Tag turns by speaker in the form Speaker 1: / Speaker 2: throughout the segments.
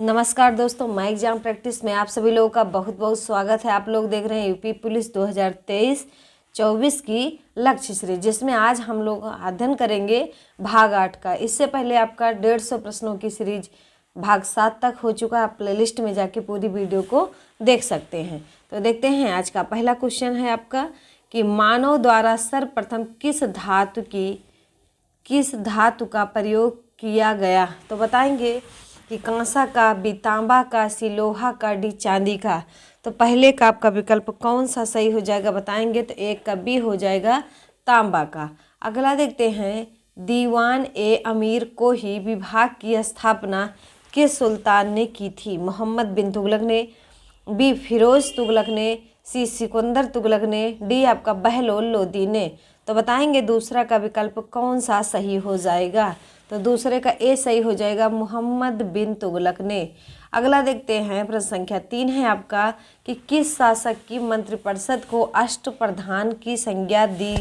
Speaker 1: नमस्कार दोस्तों, मैं एग्जाम प्रैक्टिस में आप सभी लोगों का बहुत बहुत स्वागत है। आप लोग देख रहे हैं यूपी पुलिस 2023-24 की लक्ष्य सीरीज, जिसमें आज हम लोग अध्ययन करेंगे भाग 8 का। इससे पहले आपका 150 प्रश्नों की सीरीज भाग 7 तक हो चुका है। आप प्लेलिस्ट में जाके पूरी वीडियो को देख सकते हैं। तो देखते हैं आज का पहला क्वेश्चन है आपका कि मानव द्वारा सर्वप्रथम किस धातु का प्रयोग किया गया। तो बताएंगे कि कांसा का, बी तांबा का, सी लोहा का, डी चांदी का। तो पहले का आपका विकल्प कौन सा सही हो जाएगा बताएंगे। तो एक का बी हो जाएगा तांबा का। अगला देखते हैं, दीवान ए अमीर को ही विभाग की स्थापना किस सुल्तान ने की थी। मोहम्मद बिन तुगलक ने, बी फिरोज तुगलक ने, सी सिकंदर तुगलक ने, डी आपका बहलोल लोदी ने। तो बताएंगे दूसरा का विकल्प कौन सा सही हो जाएगा। तो दूसरे का ए सही हो जाएगा, मोहम्मद बिन तुगलक ने। अगला देखते हैं, प्रश्न संख्या 3 है आपका कि किस शासक की मंत्रिपरिषद को अष्टप्रधान की संज्ञा दी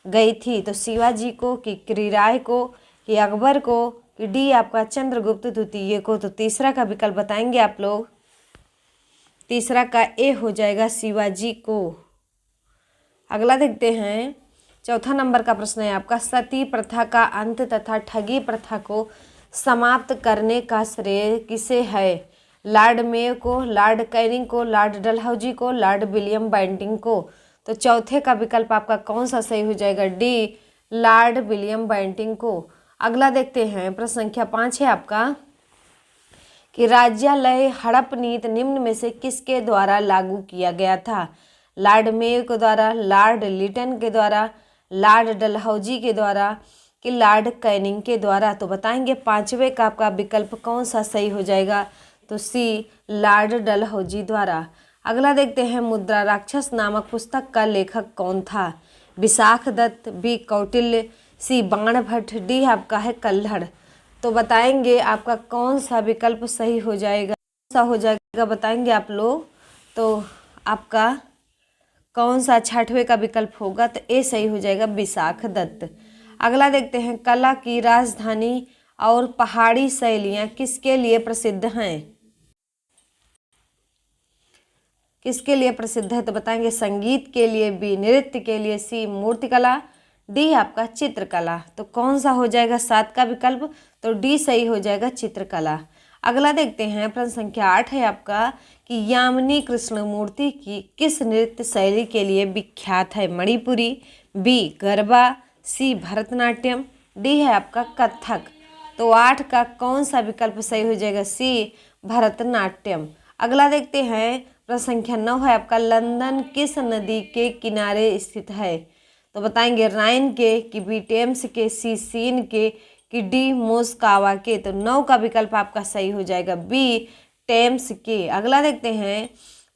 Speaker 1: गई थी। तो शिवाजी को, कि किरीराय को, कि अकबर को, कि डी आपका चंद्रगुप्त द्वितीय को। तो तीसरा का विकल्प बताएंगे आप लोग। तीसरा का ए हो जाएगा शिवाजी को। अगला देखते हैं, चौथा नंबर का प्रश्न है आपका, सती प्रथा का अंत तथा ठगी प्रथा को समाप्त करने का श्रेय किसे है। लॉर्ड मेयो को, लॉर्ड कैनिंग को, लॉर्ड डलहौजी को, लॉर्ड विलियम बेंटिंक को। तो चौथे का विकल्प आपका कौन सा सही हो जाएगा, डी लॉर्ड विलियम बेंटिंक को। अगला देखते हैं, प्रश्न संख्या 5 है आपका कि राज्यालय हड़प नीति निम्न में से किसके द्वारा लागू किया गया था। लॉर्ड मेयो के द्वारा, लॉर्ड लिटन के द्वारा, लॉर्ड डलहौजी के द्वारा, कि लॉर्ड कैनिंग के द्वारा। तो बताएंगे पांचवे का आपका विकल्प कौन सा सही हो जाएगा। तो सी लॉर्ड डलहौजी द्वारा। अगला देखते हैं, मुद्रा राक्षस नामक पुस्तक का लेखक कौन था। विशाख दत्त, बी कौटिल्य, सी बाणभट्ट, डी आपका है कल्हड़। तो बताएंगे आपका कौन सा विकल्प सही हो जाएगा, कौन सा हो जाएगा बताएंगे आप लोग। तो आपका कौन सा छठवें का विकल्प होगा। तो ए सही हो जाएगा, विशाख दत्त। अगला देखते हैं, कला की राजधानी और पहाड़ी शैलियाँ किसके लिए प्रसिद्ध हैं। किसके लिए प्रसिद्ध है। तो बताएंगे संगीत के लिए, बी नृत्य के लिए, सी मूर्तिकला, डी आपका चित्रकला। तो कौन सा हो जाएगा 7 का विकल्प। तो डी सही हो जाएगा, चित्रकला। अगला देखते हैं, प्रश्न संख्या 8 है आपका कि यामिनी कृष्णमूर्ति की किस नृत्य शैली के लिए विख्यात है। मणिपुरी, बी गरबा, सी भरतनाट्यम, डी है आपका कथक। तो 8 का कौन सा विकल्प सही हो जाएगा, सी भरतनाट्यम। अगला देखते हैं, प्रश्न संख्या 9 है आपका, लंदन किस नदी के किनारे स्थित है। तो बताएंगे राइन के, कि बी टेम्स के, सी सीन के, कि डी मोस्कावा के। तो 9 का विकल्प आपका सही हो जाएगा, बी टेम्स के। अगला देखते हैं,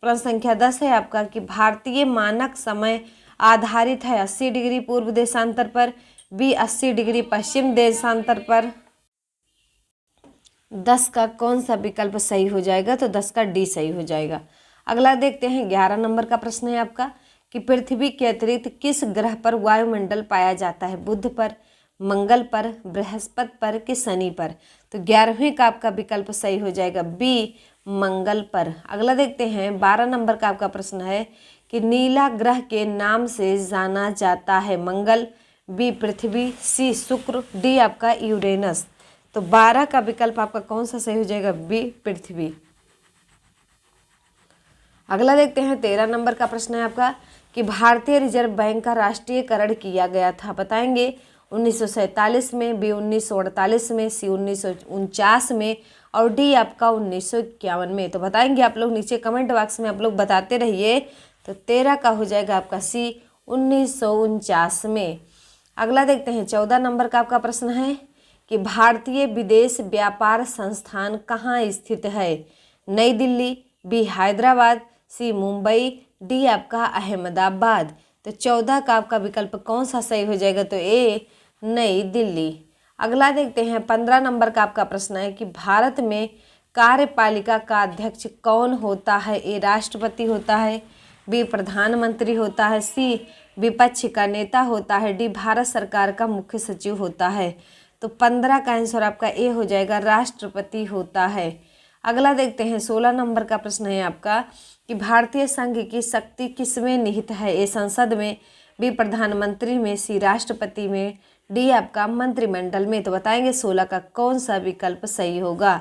Speaker 1: प्रश्न संख्या 10 है आपका कि भारतीय मानक समय आधारित है 80 डिग्री पूर्व देशांतर पर, बी 80 डिग्री पश्चिम देशांतर पर। 10 का कौन सा विकल्प सही हो जाएगा। तो 10 का डी सही हो जाएगा। अगला देखते हैं, 11 नंबर का प्रश्न है आपका कि पृथ्वी के अतिरिक्त किस ग्रह पर वायुमंडल पाया जाता है। बुध पर, मंगल पर, बृहस्पति पर, कि शनि पर। तो 11वें का आपका विकल्प सही हो जाएगा, बी मंगल पर। अगला देखते हैं, 12 नंबर का आपका प्रश्न है कि नीला ग्रह के नाम से जाना जाता है। मंगल, बी पृथ्वी, सी शुक्र, डी आपका यूरेनस। तो 12 का विकल्प आपका कौन सा सही हो जाएगा, बी पृथ्वी। अगला देखते हैं, 13 नंबर का प्रश्न है आपका कि भारतीय रिजर्व बैंक का राष्ट्रीयकरण किया गया था। बताएंगे 1947 में, बी 1948 में, सी 1949 में, और डी आपका 1951 में। तो बताएंगे आप लोग, नीचे कमेंट बॉक्स में आप लोग बताते रहिए। तो 13 का हो जाएगा आपका सी 1949 में। अगला देखते हैं, 14 नंबर का आपका प्रश्न है कि भारतीय विदेश व्यापार संस्थान कहाँ स्थित है। नई दिल्ली, बी हैदराबाद, सी मुंबई, डी आपका अहमदाबाद। तो 14 का आपका विकल्प कौन सा सही हो जाएगा। तो ए नई दिल्ली। अगला देखते हैं, 15 नंबर का आपका प्रश्न है कि भारत में कार्यपालिका का अध्यक्ष कौन होता है। ए राष्ट्रपति होता है, बी प्रधानमंत्री होता है, सी विपक्ष का नेता होता है, डी भारत सरकार का मुख्य सचिव होता है। तो 15 का आंसर आपका ए हो जाएगा, राष्ट्रपति होता है। अगला देखते हैं 16 नंबर का प्रश्न है आपका कि भारतीय संघ की शक्ति किसमें निहित है? ए संसद में, बी प्रधानमंत्री में, सी राष्ट्रपति में, डी आपका मंत्रिमंडल में। तो बताएंगे 16 का कौन सा विकल्प सही होगा?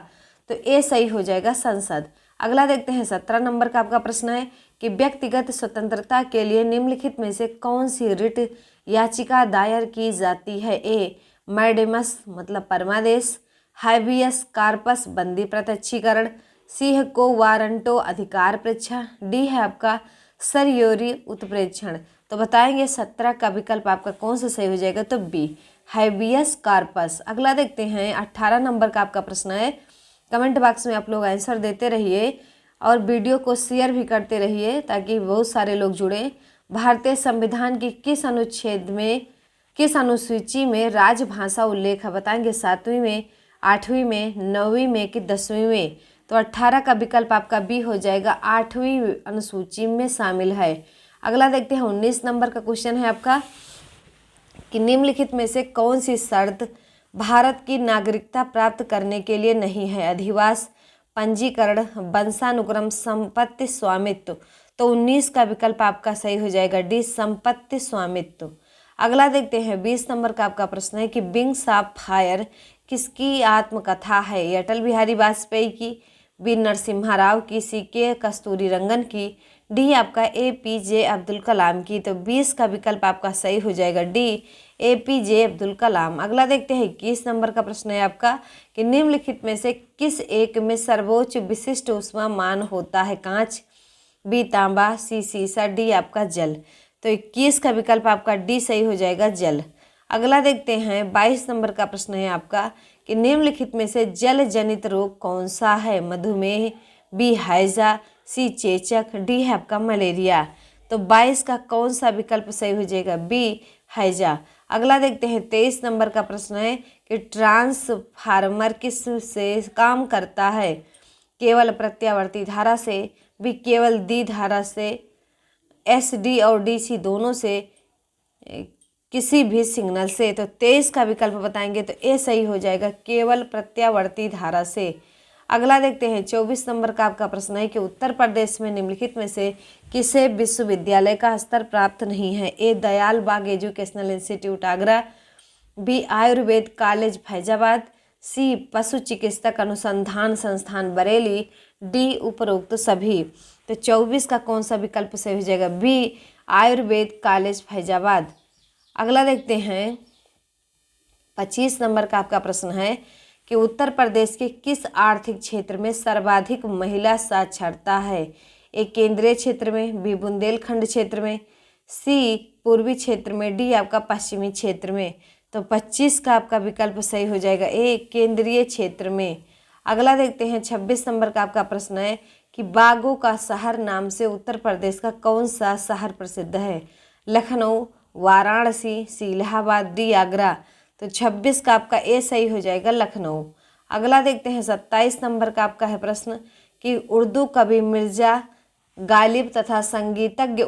Speaker 1: तो ए सही हो जाएगा संसद। अगला देखते हैं 17 नंबर का आपका प्रश्न है कि व्यक्तिगत स्वतंत्रता के लिए निम्नलिखित में से कौन सी रिट याचिका दायर की जाती है? ए मैडेमस मतलब परमादेश, हाइबियस कार्पस बंदी प्रत्यक्षीकरण, सी है को वारंटो अधिकार परीक्षा, डी है आपका सरयोरी उत्प्रेक्षण। तो बताएंगे 17 का विकल्प आपका कौन सा सही हो जाएगा? तो बी हाइबियस कार्पस। अगला देखते हैं 18 नंबर का आपका प्रश्न है। कमेंट बॉक्स में आप लोग आंसर देते रहिए और वीडियो को शेयर भी करते रहिए ताकि बहुत सारे लोग जुड़ें। भारतीय संविधान की किस अनुच्छेद में, किस अनुसूची में राजभाषा उल्लेख है? बताएंगे 7वीं में, 8वीं में, 9वीं में कि 10वीं में। तो 18 का विकल्प आपका बी हो जाएगा, 8वीं अनुसूची में शामिल है। अगला देखते हैं 19 नंबर का क्वेश्चन है आपका कि निम्नलिखित में से कौन सी शर्त भारत की नागरिकता प्राप्त करने के लिए नहीं है? अधिवास, पंजीकरण, वंशानुक्रम, संपत्ति स्वामित्व। तो 19 का विकल्प आपका सही हो जाएगा डी संपत्ति स्वामित्व। अगला देखते हैं 20 नंबर का आपका प्रश्न है कि विंग्स ऑफ फायर किसकी आत्मकथा है? ये अटल बिहारी वाजपेयी की, बी नरसिम्हा राव की, सी के कस्तूरी रंगन की, डी आपका APJ अब्दुल कलाम की। तो 20 का विकल्प आपका सही हो जाएगा डी APJ अब्दुल कलाम। अगला देखते हैं 21 नंबर का प्रश्न है आपका कि निम्नलिखित में से किस एक में सर्वोच्च विशिष्ट ऊष्मा मान होता है? कांच, बी तांबा, सी सीसा, डी आपका जल। तो 21 का विकल्प आपका डी सही हो जाएगा जल। अगला देखते हैं 22 नंबर का प्रश्न है आपका कि निम्नलिखित में से जल जनित रोग कौन सा है? मधुमेह, बी हैजा, सी चेचक, डी है आपका मलेरिया। तो 22 का कौन सा विकल्प सही हो जाएगा? बी हैजा। अगला देखते हैं 23 नंबर का प्रश्न है कि ट्रांसफार्मर किस से काम करता है? केवल प्रत्यावर्ती धारा से, बी केवल दी धारा से, SD और DC दोनों से, किसी भी सिग्नल से। तो 23 का विकल्प बताएंगे तो ए सही हो जाएगा केवल प्रत्यावर्ती धारा से। अगला देखते हैं 24 नंबर का आपका प्रश्न है कि उत्तर प्रदेश में निम्नलिखित में से किसे विश्वविद्यालय का स्तर प्राप्त नहीं है? A Dayal Bagh educational institute Agra, B Ayurved college Faizabad, C पशु चिकित्सक अनुसंधान संस्थान बरेली, डी उपरोक्त सभी। तो 24 का कौन सा विकल्प सही हो जाएगा? B Ayurved college Faizabad. अगला देखते हैं 25 नंबर का आपका प्रश्न है कि उत्तर प्रदेश के किस आर्थिक क्षेत्र में सर्वाधिक महिला साक्षरता है? ए केंद्रीय क्षेत्र में, बी बुंदेलखंड क्षेत्र में, सी पूर्वी क्षेत्र में, डी आपका पश्चिमी क्षेत्र में। तो 25 का आपका विकल्प सही हो जाएगा ए केंद्रीय क्षेत्र में। अगला देखते हैं 26 नंबर का आपका प्रश्न है कि बागों का शहर नाम से उत्तर प्रदेश का कौन सा शहर प्रसिद्ध है? लखनऊ, वाराणसी, सी इलाहाबाद, डी आगरा। तो 26 का आपका ए सही हो जाएगा लखनऊ। अगला देखते हैं 27 नंबर का आपका है प्रश्न कि उर्दू कवि मिर्जा गालिब तथा संगीतज्ञ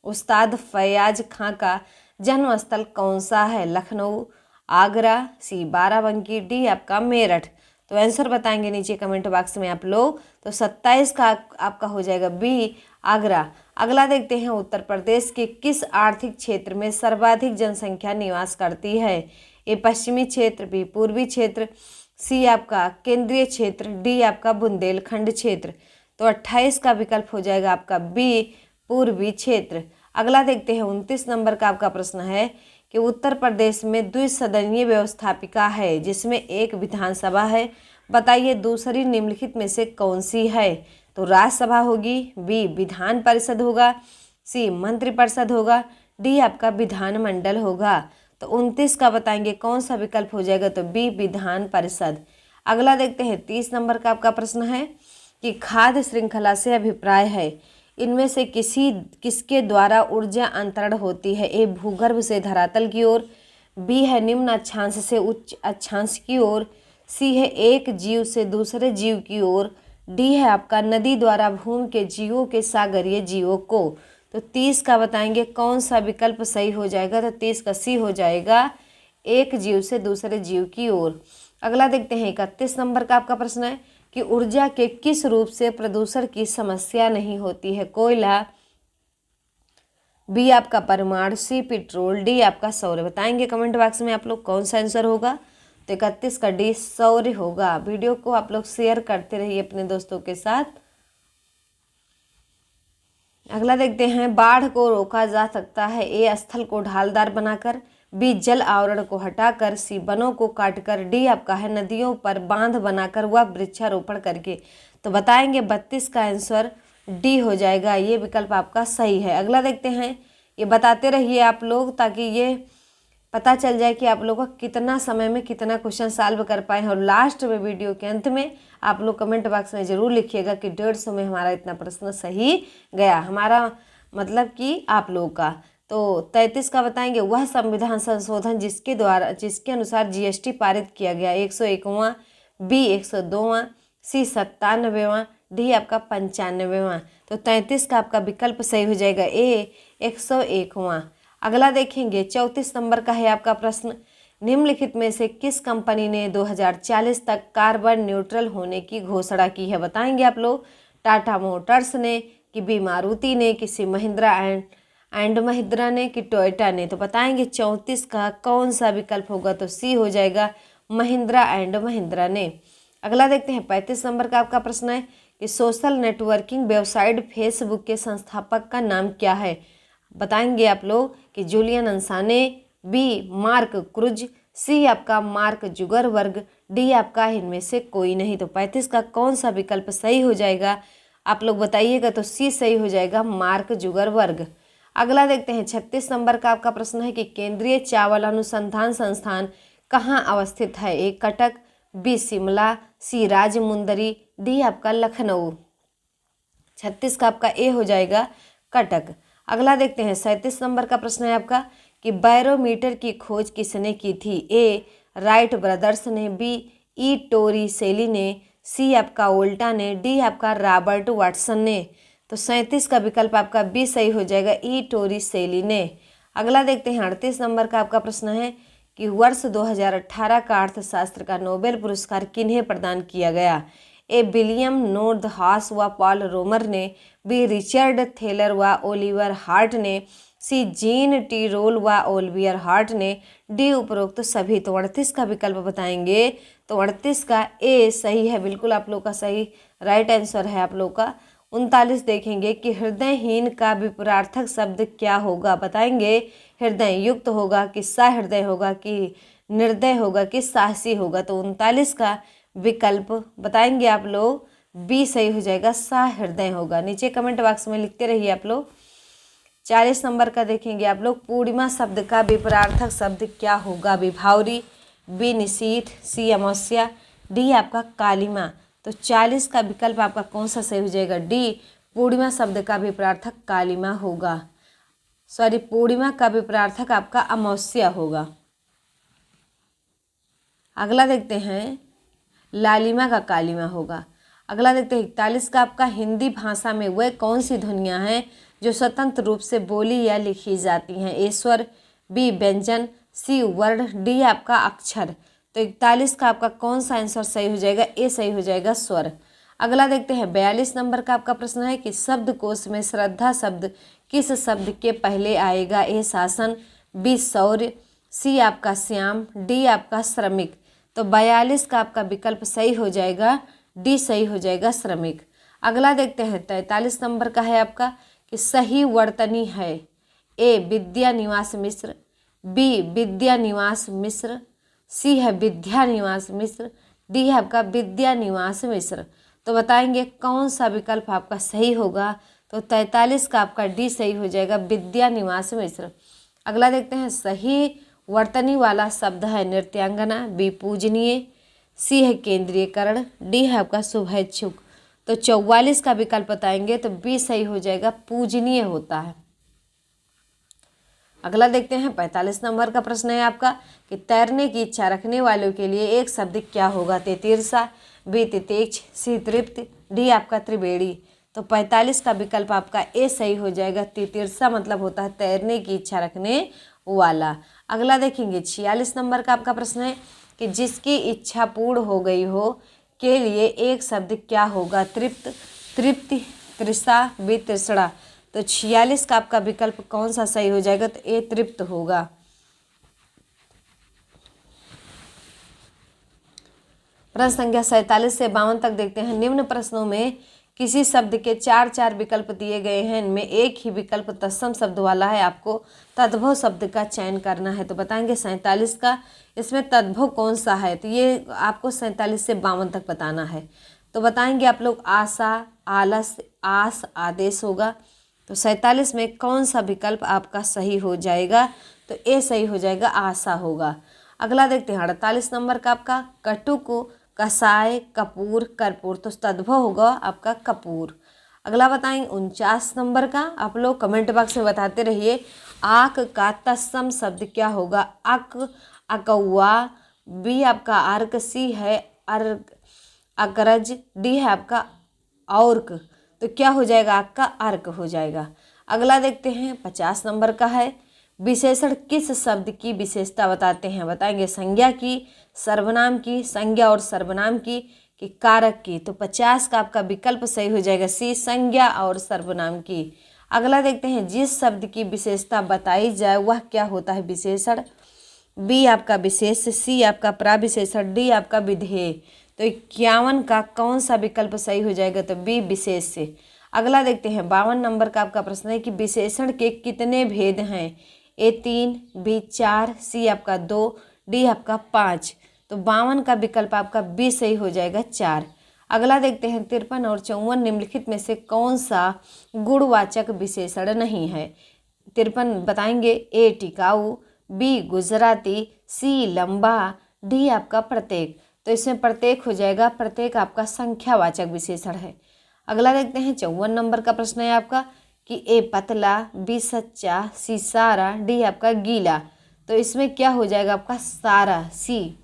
Speaker 1: उस्ताद फयाज खां का जन्मस्थल कौन सा है? लखनऊ, आगरा, सी बाराबंकी, डी आपका मेरठ। तो आंसर बताएंगे नीचे कमेंट बॉक्स में आप लोग। तो 27 का आपका हो जाएगा बी आगरा। अगला देखते हैं उत्तर प्रदेश के किस आर्थिक क्षेत्र में सर्वाधिक जनसंख्या निवास करती है? ए पश्चिमी क्षेत्र, बी पूर्वी क्षेत्र, सी आपका केंद्रीय क्षेत्र, डी आपका बुंदेलखंड क्षेत्र। तो 28 का विकल्प हो जाएगा आपका बी पूर्वी क्षेत्र। अगला देखते हैं 29 नंबर का आपका प्रश्न है कि उत्तर प्रदेश में द्विसदनीय व्यवस्थापिका है जिसमें एक विधानसभा है। बताइए दूसरी निम्नलिखित में से कौन सी है? तो राज्यसभा होगी, बी विधान परिषद होगा, सी मंत्रिपरिषद होगा, डी आपका विधानमंडल होगा। तो 29 का बताएंगे कौन सा विकल्प हो जाएगा? तो बी विधान परिषद। अगला देखते हैं 30 नंबर का आपका प्रश्न है कि खाद्य श्रृंखला से अभिप्राय है इनमें से किसके द्वारा ऊर्जा अंतरण होती है? ए भूगर्भ से धरातल की ओर, बी है निम्न अक्षांश से उच्च अक्षांश की ओर, सी है एक जीव से दूसरे जीव की ओर, डी है आपका नदी द्वारा भूमि के जीवों के सागरीय जीवों को। तो 30 का बताएंगे कौन सा विकल्प सही हो जाएगा? तो 30 का सी हो जाएगा एक जीव से दूसरे जीव की ओर। अगला देखते हैं 31 नंबर का आपका प्रश्न है कि कि ऊर्जा के किस रूप से प्रदूषण की समस्या नहीं होती है? कोयला, बी आपका परमाणु, सी पेट्रोल, डी आपका सौर। बताएंगे कमेंट बॉक्स में आप लोग कौन सा आंसर होगा। तो 31 का डी सौर होगा। वीडियो को आप लोग शेयर करते रहिए अपने दोस्तों के साथ। अगला देखते हैं, बाढ़ को रोका जा सकता है? ए स्थल को ढालदार बनाकर, बी जल आवरण को हटाकर, सी वनों को काटकर, डी आपका है नदियों पर बांध बनाकर व वृक्षारोपण करके। तो बताएंगे 32 का आंसर डी हो जाएगा, ये विकल्प आपका सही है। अगला देखते हैं, ये बताते रहिए आप लोग ताकि ये पता चल जाए कि आप लोग का कितना समय में कितना क्वेश्चन सॉल्व कर पाए हैं। और लास्ट में वीडियो के अंत में आप लोग कमेंट बॉक्स में ज़रूर लिखिएगा कि 150 में हमारा इतना प्रश्न सही गया, हमारा मतलब कि आप लोग का। तो 33 का बताएंगे, वह संविधान संशोधन जिसके अनुसार जीएसटी पारित किया गया। 101वां, बी 102वां, सी 97वां, डी आपका 95वां। तो 33 का आपका विकल्प सही हो जाएगा, ए 101वां। अगला देखेंगे 34 नंबर का है आपका प्रश्न, निम्नलिखित में से किस कंपनी ने 2040 तक कार्बन न्यूट्रल होने की घोषणा की है? बताएंगे आप लोग, टाटा मोटर्स ने, कि बी मारुति ने, किसी महिंद्रा एंड महिंद्रा ने, कि टोयोटा ने। तो बताएंगे 34 का कौन सा विकल्प होगा? तो सी हो जाएगा, महिंद्रा एंड महिंद्रा ने। अगला देखते हैं 35 नंबर का आपका प्रश्न है कि सोशल नेटवर्किंग वेबसाइट फेसबुक के संस्थापक का नाम क्या है? बताएंगे आप लोग कि जूलियन अंसाने, बी मार्क क्रुज, सी आपका मार्क जुगरबर्ग, डी आपका इनमें से कोई नहीं। तो 35 का कौन सा विकल्प सही हो जाएगा आप लोग बताइएगा। तो सी सही हो जाएगा, मार्क जुगरबर्ग। अगला देखते हैं 36 नंबर का आपका प्रश्न है कि केंद्रीय चावल अनुसंधान संस्थान कहाँ अवस्थित है? ए कटक, बी शिमला, सी राजमुंदरी, डी आपका लखनऊ। 36 का आपका ए हो जाएगा, कटक। अगला देखते हैं 37 नंबर का प्रश्न है आपका कि बैरोमीटर की खोज किसने की थी? ए राइट ब्रदर्स ने, बी ई टोरिसेली ने, सी आपका वोल्टा ने, डी आपका रॉबर्ट वाटसन ने। तो 37 का विकल्प आपका बी सही हो जाएगा, ई टोरिसेली ने। अगला देखते हैं 38 नंबर का आपका प्रश्न है कि वर्ष 2018 का अर्थशास्त्र का नोबेल पुरस्कार किन्हें प्रदान किया गया? ए विलियम नोर्दहास व पॉल रोमर ने, बी रिचर्ड थेलर व ओलिवर हार्ट ने, सी जीन टी रोल व ओलिवियर हार्ट ने, डी उपरोक्त सभी। तो 38 का विकल्प बताएंगे। तो 38 का ए सही है, बिल्कुल आप लोग का सही राइट आंसर है आप लोग का। 39 देखेंगे कि हृदयहीन का विपरार्थक शब्द क्या होगा? बताएंगे हृदय युक्त होगा, कि सहृदय होगा, कि निर्दय होगा, कि साहसी होगा। तो 39 का विकल्प बताएंगे आप लोग, बी सही हो जाएगा, सहृदय होगा। नीचे कमेंट बॉक्स में लिखते रहिए आप लोग। 40 नंबर का देखेंगे आप लोग, पूर्णिमा शब्द का विपरार्थक शब्द क्या होगा? विभावरी, बी निशीथ, सी अमावस्या, डी आपका कालिमा। तो 40 का विकल्प आपका कौन सा सही हो जाएगा? डी पूर्णिमा शब्द का विपरार्थक कालिमा होगा, सॉरी पूर्णिमा का विपरार्थक आपका अमावस्या होगा। अगला देखते हैं लालिमा का कालिमा होगा। अगला देखते हैं 41 का आपका, हिंदी भाषा में वह कौन सी ध्वनियाँ हैं जो स्वतंत्र रूप से बोली या लिखी जाती हैं? ए स्वर, बी व्यंजन, सी वर्ण, डी आपका अक्षर। तो 41 का आपका कौन सा आंसर सही हो जाएगा? ए सही हो जाएगा, स्वर। अगला देखते हैं 42 नंबर का आपका प्रश्न है कि शब्दकोश में श्रद्धा शब्द किस शब्द के पहले आएगा? ए शासन, बी शौर्य, सी आपका श्याम, डी आपका श्रमिक। तो 42 का आपका विकल्प सही हो जाएगा, डी सही हो जाएगा, श्रमिक। अगला देखते हैं 43 नंबर का है आपका कि सही वर्तनी है। ए विद्या निवास मिश्र, बी विद्या निवास मिश्र, सी है विद्या निवास मिश्र, डी है आपका विद्या निवास मिश्र। तो बताएंगे कौन सा विकल्प आपका सही होगा? तो 43 का आपका डी सही हो जाएगा, विद्या निवास मिश्र। अगला देखते हैं सही वर्तनी वाला शब्द है नृत्यांगना, बी पूजनीय, सी है केंद्रीयकरण, डी है आपका शुभेच्छुक। तो 44 का विकल्प बताएंगे तो बी सही हो जाएगा, पूजनीय होता है। अगला देखते हैं 45 नंबर का प्रश्न है आपका कि तैरने की इच्छा रखने वालों के लिए एक शब्द क्या होगा? तितीर्षा, बी तितीक्ष, सी तृप्त, डी आपका त्रिवेणी। तो 45 का विकल्प आपका ए सही हो जाएगा, तितीर्षा मतलब होता है तैरने की इच्छा रखने वाला। अगला देखेंगे 46 नंबर का आपका प्रश्न है कि जिसकी इच्छा पूर्ण हो गई हो के लिए एक शब्द क्या होगा? तृप्त, तृप्ति, तृषा, वितृष्णा। तो 46 का आपका विकल्प कौन सा सही हो जाएगा? तो ए तृप्त होगा। प्रश्न संख्या 47 से 52 तक देखते हैं। निम्न प्रश्नों में किसी शब्द के चार चार विकल्प दिए गए हैं, इनमें एक ही विकल्प तत्सम शब्द वाला है, आपको तद्भव शब्द का चयन करना है। तो बताएंगे 47 का, इसमें तद्भव कौन सा है? तो ये आपको 47 से 52 तक बताना है। तो बताएंगे आप लोग आशा, आलस, आस, आदेश होगा। तो 47 में कौन सा विकल्प आपका सही हो जाएगा? तो ए सही हो जाएगा, आशा होगा। अगला देखते हैं 48 नंबर का आपका, कटुक, कसाय, कपूर, कर्पूर। तो तद्भव होगा आपका कपूर। अगला बताएंगे 49 नंबर का, आप लोग कमेंट बॉक्स में बताते रहिए। आक का तत्सम शब्द क्या होगा? अक, अकौआ, बी आपका अर्क, सी है अर्क, अकरज, डी है आपका और्क। तो क्या हो जाएगा? आपका अर्क हो जाएगा। अगला देखते हैं 50 नंबर का है, विशेषण किस शब्द की विशेषता बताते हैं? बताएंगे संज्ञा की, सर्वनाम की, संज्ञा और सर्वनाम की, कि कारक की। तो 50 का आपका विकल्प सही हो जाएगा सी, संज्ञा और सर्वनाम की। अगला देखते हैं जिस शब्द की विशेषता बताई जाए वह क्या होता है? विशेषण। बी आपका विशेष, सी आपका प्राविशेषण, डी आपका विधेय। तो 51 का कौन सा विकल्प सही हो जाएगा? तो बी विशेष से। अगला देखते हैं 52 नंबर का आपका प्रश्न है कि विशेषण के कितने भेद हैं? ए 3, बी 4, सी आपका 2, डी आपका 5। तो 52 का विकल्प आपका बी सही हो जाएगा 4। अगला देखते हैं 53 और 54 निम्नलिखित में से कौन सा गुणवाचक विशेषण नहीं है? 53 बताएंगे ए टिकाऊ, बी गुजराती, सी लंबा, डी आपका प्रत्येक। तो इसमें प्रत्येक हो जाएगा, प्रत्येक आपका संख्यावाचक विशेषण है। अगला देखते हैं 54 नंबर का प्रश्न है आपका कि ए पतला, बी सच्चा, सी सारा, डी आपका गीला। तो इसमें क्या हो जाएगा आपका? सारा, सी।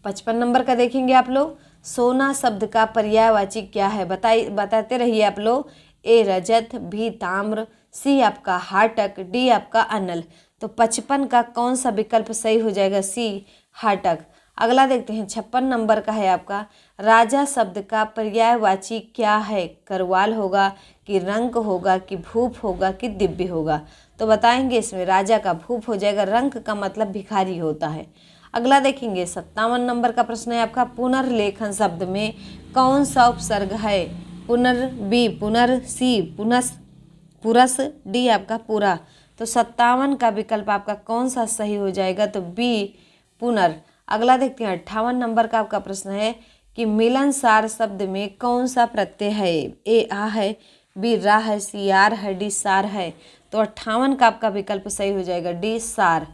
Speaker 1: 55 नंबर का देखेंगे आप लोग, सोना शब्द का पर्यायवाची क्या है? बताते रहिए आप लोग। ए रजत, बी ताम्र, सी आपका हाटक, डी आपका अनल। तो 55 का कौन सा विकल्प सही हो जाएगा? सी हाटक। अगला देखते हैं 56 नंबर का है आपका, राजा शब्द का पर्यायवाची क्या है? करवाल होगा, कि रंक होगा, कि भूप होगा, कि दिव्य होगा। तो बताएंगे इसमें राजा का भूप हो जाएगा, रंक का मतलब भिखारी होता है। अगला देखेंगे 57 नंबर का प्रश्न है आपका, पुनर्लेखन शब्द में कौन सा उपसर्ग है? पुनर, बी पुनर, सी पुनस, पुरस, डी आपका पूरा। तो 57 का विकल्प आपका कौन सा सही हो जाएगा? तो बी पुनर। अगला देखते हैं 58 नंबर का आपका प्रश्न है कि मिलनसार शब्द में कौन सा प्रत्यय है? ए आ है, बी रा है, सी आर है, डी सार है। तो 58 का आपका विकल्प सही हो जाएगा डी सार।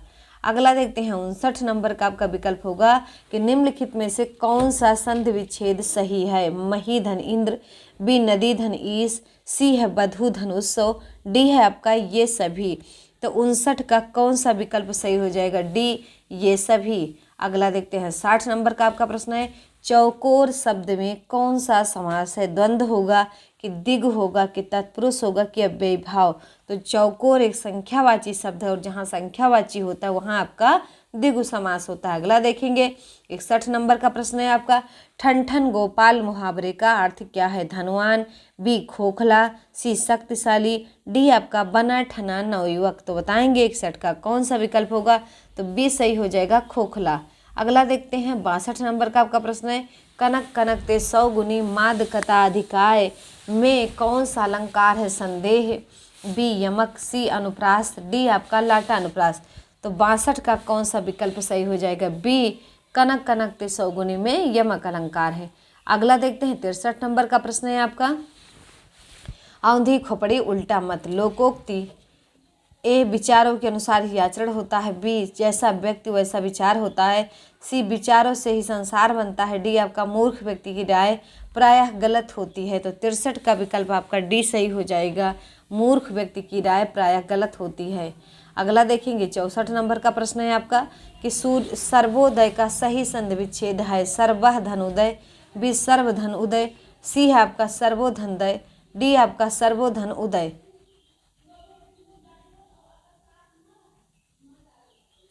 Speaker 1: अगला देखते हैं 59 नंबर का आपका विकल्प होगा कि निम्नलिखित में से कौन सा संधि विच्छेद सही है? मही धन इंद्र, बी नदी धन ईश, सी है बधु धन उत्सव, डी है आपका ये सभी। तो 59 का कौन सा विकल्प सही हो जाएगा? डी ये सभी। अगला देखते हैं 60 नंबर का आपका प्रश्न है, चौकोर शब्द में कौन सा समास है? द्वंद्व होगा, कि दिग होगा, कि तत्पुरुष होगा, कि अव्ययी भाव। तो चौकोर एक संख्यावाची शब्द है और जहाँ संख्यावाची होता है वहाँ आपका द्विगु समास होता है। अगला देखेंगे 61 नंबर का प्रश्न है आपका, ठन ठन गोपाल मुहावरे का अर्थ क्या है? धनवान, बी खोखला, सी शक्तिशाली, डी आपका बना ठना नवयुवक। तो बताएंगे 61 का कौन सा विकल्प होगा? तो बी सही हो जाएगा खोखला। अगला देखते हैं 62 नंबर का आपका प्रश्न है, कनक कनक ते 100 गुनी माद कथा अधिकाय में कौन सा अलंकार है? संदेह, बी यमक, सी अनुप्रास, डी आपका लाटा अनुप्रास। तो 62 का कौन सा विकल्प सही हो जाएगा? बी कनक कनक ते 100 गुनी में यमक अलंकार है। अगला देखते हैं 63 नंबर का प्रश्न है आपका, औंधी खोपड़ी उल्टा मत लोकोक्ति। ए विचारों के अनुसार ही आचरण होता है, बी जैसा व्यक्ति वैसा विचार होता है, सी विचारों से ही संसार बनता है, डी आपका मूर्ख व्यक्ति की राय प्रायः गलत होती है। तो 63 का विकल्प आपका डी सही हो जाएगा, मूर्ख व्यक्ति की राय प्रायः गलत होती है। अगला देखेंगे 64 नंबर का प्रश्न है आपका कि सूर्य सर्वोदय का सही संधि विच्छेद है? सर्वः धन उदय, बी सर्वधन उदय, सी है आपका सर्वोधनोदय, डी आपका सर्वोधन उदय।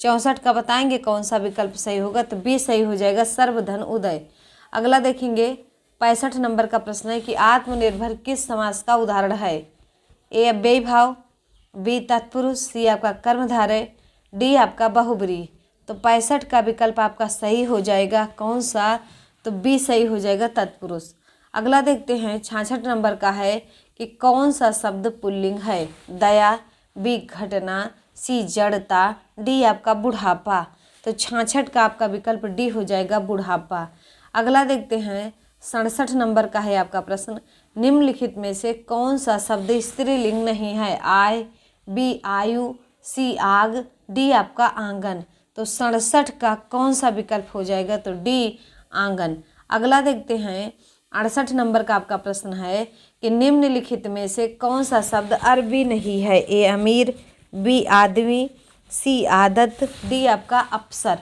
Speaker 1: 64 का बताएंगे कौन सा विकल्प सही होगा? तो बी सही हो जाएगा सर्वधन उदय। अगला देखेंगे 65 नंबर का प्रश्न है कि आत्मनिर्भर किस समास का उदाहरण है। ए अव्ययी भाव, बी तत्पुरुष, सी आपका कर्मधारय, डी आपका बहुब्रीहि। तो 65 का विकल्प आपका सही हो जाएगा कौन सा, तो बी सही हो जाएगा तत्पुरुष। अगला देखते हैं 66 नंबर का है कि कौन सा शब्द पुल्लिंग है। दया, बी घटना, सी जड़ता, डी आपका बुढ़ापा। तो 66 का आपका विकल्प डी हो जाएगा बुढ़ापा। अगला देखते हैं 67 नंबर का है आपका प्रश्न, निम्नलिखित में से कौन सा शब्द स्त्रीलिंग नहीं है। आय, बी आयु, सी आग, डी आपका आंगन। तो 67 का कौन सा विकल्प हो जाएगा, तो डी आंगन। अगला देखते हैं 68 नंबर का आपका प्रश्न है कि निम्नलिखित में से कौन सा शब्द अरबी नहीं है। ए अमीर, बी आदमी, सी आदत, डी आपका अफसर।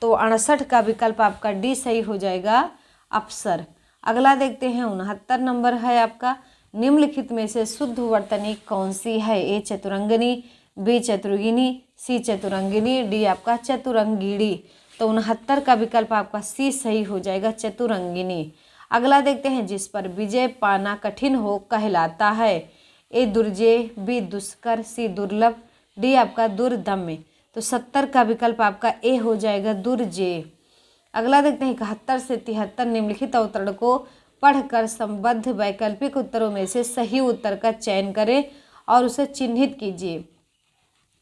Speaker 1: तो 68 का विकल्प आपका डी सही हो जाएगा अफसर। अगला देखते हैं 69 नंबर है आपका, निम्नलिखित में से शुद्ध वर्तनी कौन सी है। ए चतुरंगिनी, बी चतुर्गिनी, सी चतुरंगिनी, डी आपका चतुरंगिणी। तो 69 का विकल्प आपका सी सही हो जाएगा चतुरंगिनी। अगला देखते हैं जिस पर विजय पाना कठिन हो कहलाता है। ए दुर्जेय, बी दुष्कर, सी दुर्लभ, डी आपका दुर्दम्य। तो 70 का विकल्प आपका ए हो जाएगा दुर्जेय। अगला देखते हैं 71 से 73 निम्नलिखित अवतरण को पढ़कर संबद्ध वैकल्पिक उत्तरों में से सही उत्तर का चयन करें और उसे चिन्हित कीजिए।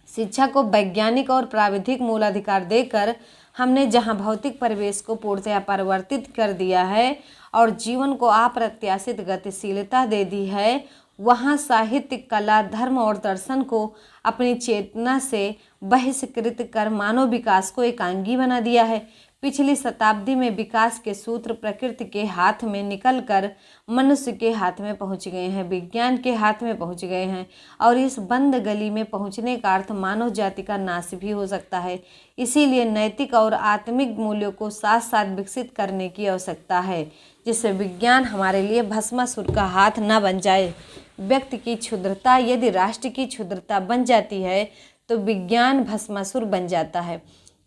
Speaker 1: शिक्षा को वैज्ञानिक और प्राविधिक मूलाधिकार देकर हमने जहां भौतिक परिवेश को पूर्णतया परिवर्तित कर दिया है और जीवन को अप्रत्याशित गतिशीलता दे दी है, वहाँ साहित्य, कला, धर्म और दर्शन को अपनी चेतना से बहिष्कृत कर मानव विकास को एकांगी बना दिया है। पिछली शताब्दी में विकास के सूत्र प्रकृति के हाथ में निकलकर मनुष्य के हाथ में पहुंच गए हैं, विज्ञान के हाथ में पहुंच गए हैं और इस बंद गली में पहुंचने का अर्थ मानव जाति का नाश भी हो सकता है। इसीलिए नैतिक और आत्मिक मूल्यों को साथ साथ विकसित करने की आवश्यकता है, जिससे विज्ञान हमारे लिए भस्मासुर का हाथ न बन जाए। व्यक्ति की क्षुद्रता यदि राष्ट्र की क्षुद्रता बन जाती है तो विज्ञान भस्मासुर बन जाता है।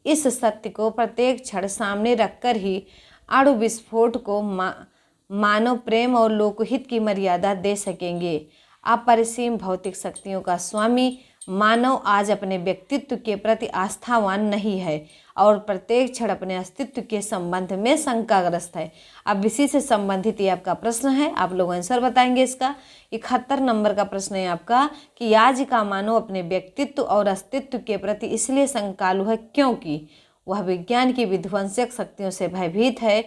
Speaker 1: इस सत्य को प्रत्येक क्षण सामने रखकर ही अणु विस्फोट को मानव प्रेम और लोकहित की मर्यादा दे सकेंगे। अपरिसीम भौतिक शक्तियों का स्वामी मानव आज अपने व्यक्तित्व के प्रति आस्थावान नहीं है और प्रत्येक क्षण अपने अस्तित्व के संबंध में शंकाग्रस्त है। अब इसी से संबंधित ये आपका प्रश्न है, आप लोग आंसर बताएंगे इसका। 71 नंबर का प्रश्न है आपका कि आज का मानव अपने व्यक्तित्व और अस्तित्व के प्रति इसलिए शंकालु है क्योंकि वह विज्ञान की विध्वंसक शक्तियों से भयभीत है।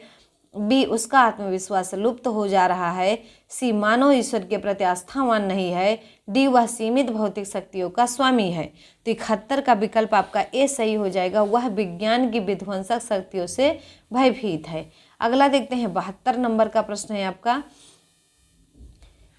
Speaker 1: बी उसका आत्मविश्वास लुप्त हो जा रहा है। सी मानव ईश्वर के प्रति आस्थावान नहीं है। डी वह सीमित भौतिक शक्तियों का स्वामी है। तो 71 का विकल्प आपका ए सही हो जाएगा, वह विज्ञान की विध्वंसक शक्तियों से भयभीत है। अगला देखते हैं 72 नंबर का प्रश्न है आपका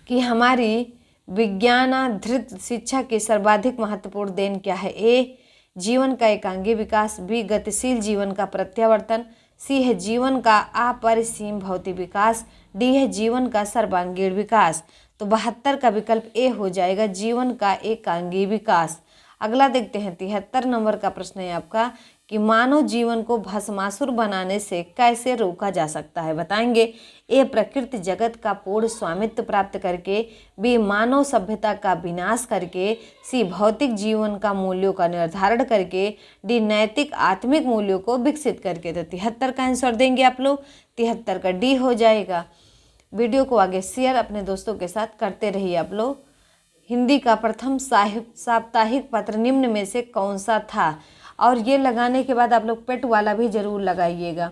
Speaker 1: कि हमारी विज्ञानाधृत शिक्षा की सर्वाधिक महत्वपूर्ण देन क्या है। ए जीवन का एकांगी विकास, बी गतिशील जीवन का प्रत्यावर्तन, सी है जीवन का अपरिसीम भौतिक विकास, डी है जीवन का सर्वांगीण विकास। तो 72 का विकल्प ए हो जाएगा जीवन का एकांगी विकास। अगला देखते हैं 73 नंबर का प्रश्न है आपका कि मानव जीवन को भस्मासुर बनाने से कैसे रोका जा सकता है, बताएंगे। ए प्रकृति जगत का पूर्ण स्वामित्व प्राप्त करके, बी मानव सभ्यता का विनाश करके, सी भौतिक जीवन का मूल्यों का निर्धारण करके, डी नैतिक आत्मिक मूल्यों को विकसित करके। तो 73 का आंसर देंगे आप लोग, 73 का डी हो जाएगा। वीडियो को आगे शेयर अपने दोस्तों के साथ करते रहिए आप लोग। हिंदी का प्रथम साप्ताहिक पत्र निम्न में से कौन सा था, और ये लगाने के बाद आप लोग पेट वाला भी जरूर लगाइएगा।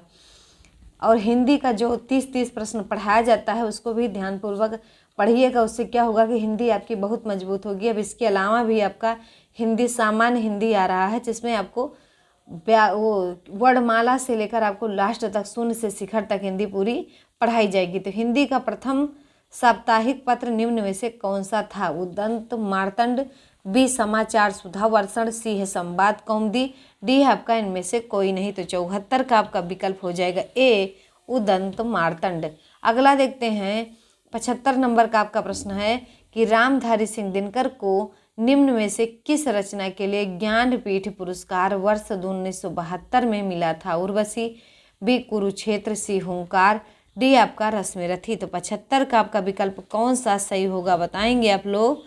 Speaker 1: और हिंदी का जो 30-30 प्रश्न पढ़ाया जाता है उसको भी ध्यानपूर्वक पढ़िएगा, उससे क्या होगा कि हिंदी आपकी बहुत मजबूत होगी। अब इसके अलावा भी आपका हिंदी सामान्य हिंदी आ रहा है जिसमें आपको वो वर्णमाला से लेकर आपको लास्ट तक शून्य से शिखर तक हिंदी पूरी पढ़ाई जाएगी। तो हिंदी का प्रथम साप्ताहिक पत्र निम्न में से कौन सा था। उदंत मार्तंड, बी समाचार सुधा वर्षण, सी है संवाद कौमुदी, डी है आपका इनमें से कोई नहीं। तो 74 का आपका विकल्प हो जाएगा ए उदंत मार्तंड। अगला देखते हैं 75 नंबर का आपका प्रश्न है कि रामधारी सिंह दिनकर को निम्न में से किस रचना के लिए ज्ञानपीठ पुरस्कार वर्ष 1972 में मिला था। उर्वशी, बी कुरुक्षेत्र, सी हुंकार, डी आपका रस्म रथी। तो 75 का आपका विकल्प कौन सा सही होगा बताएंगे आप लोग।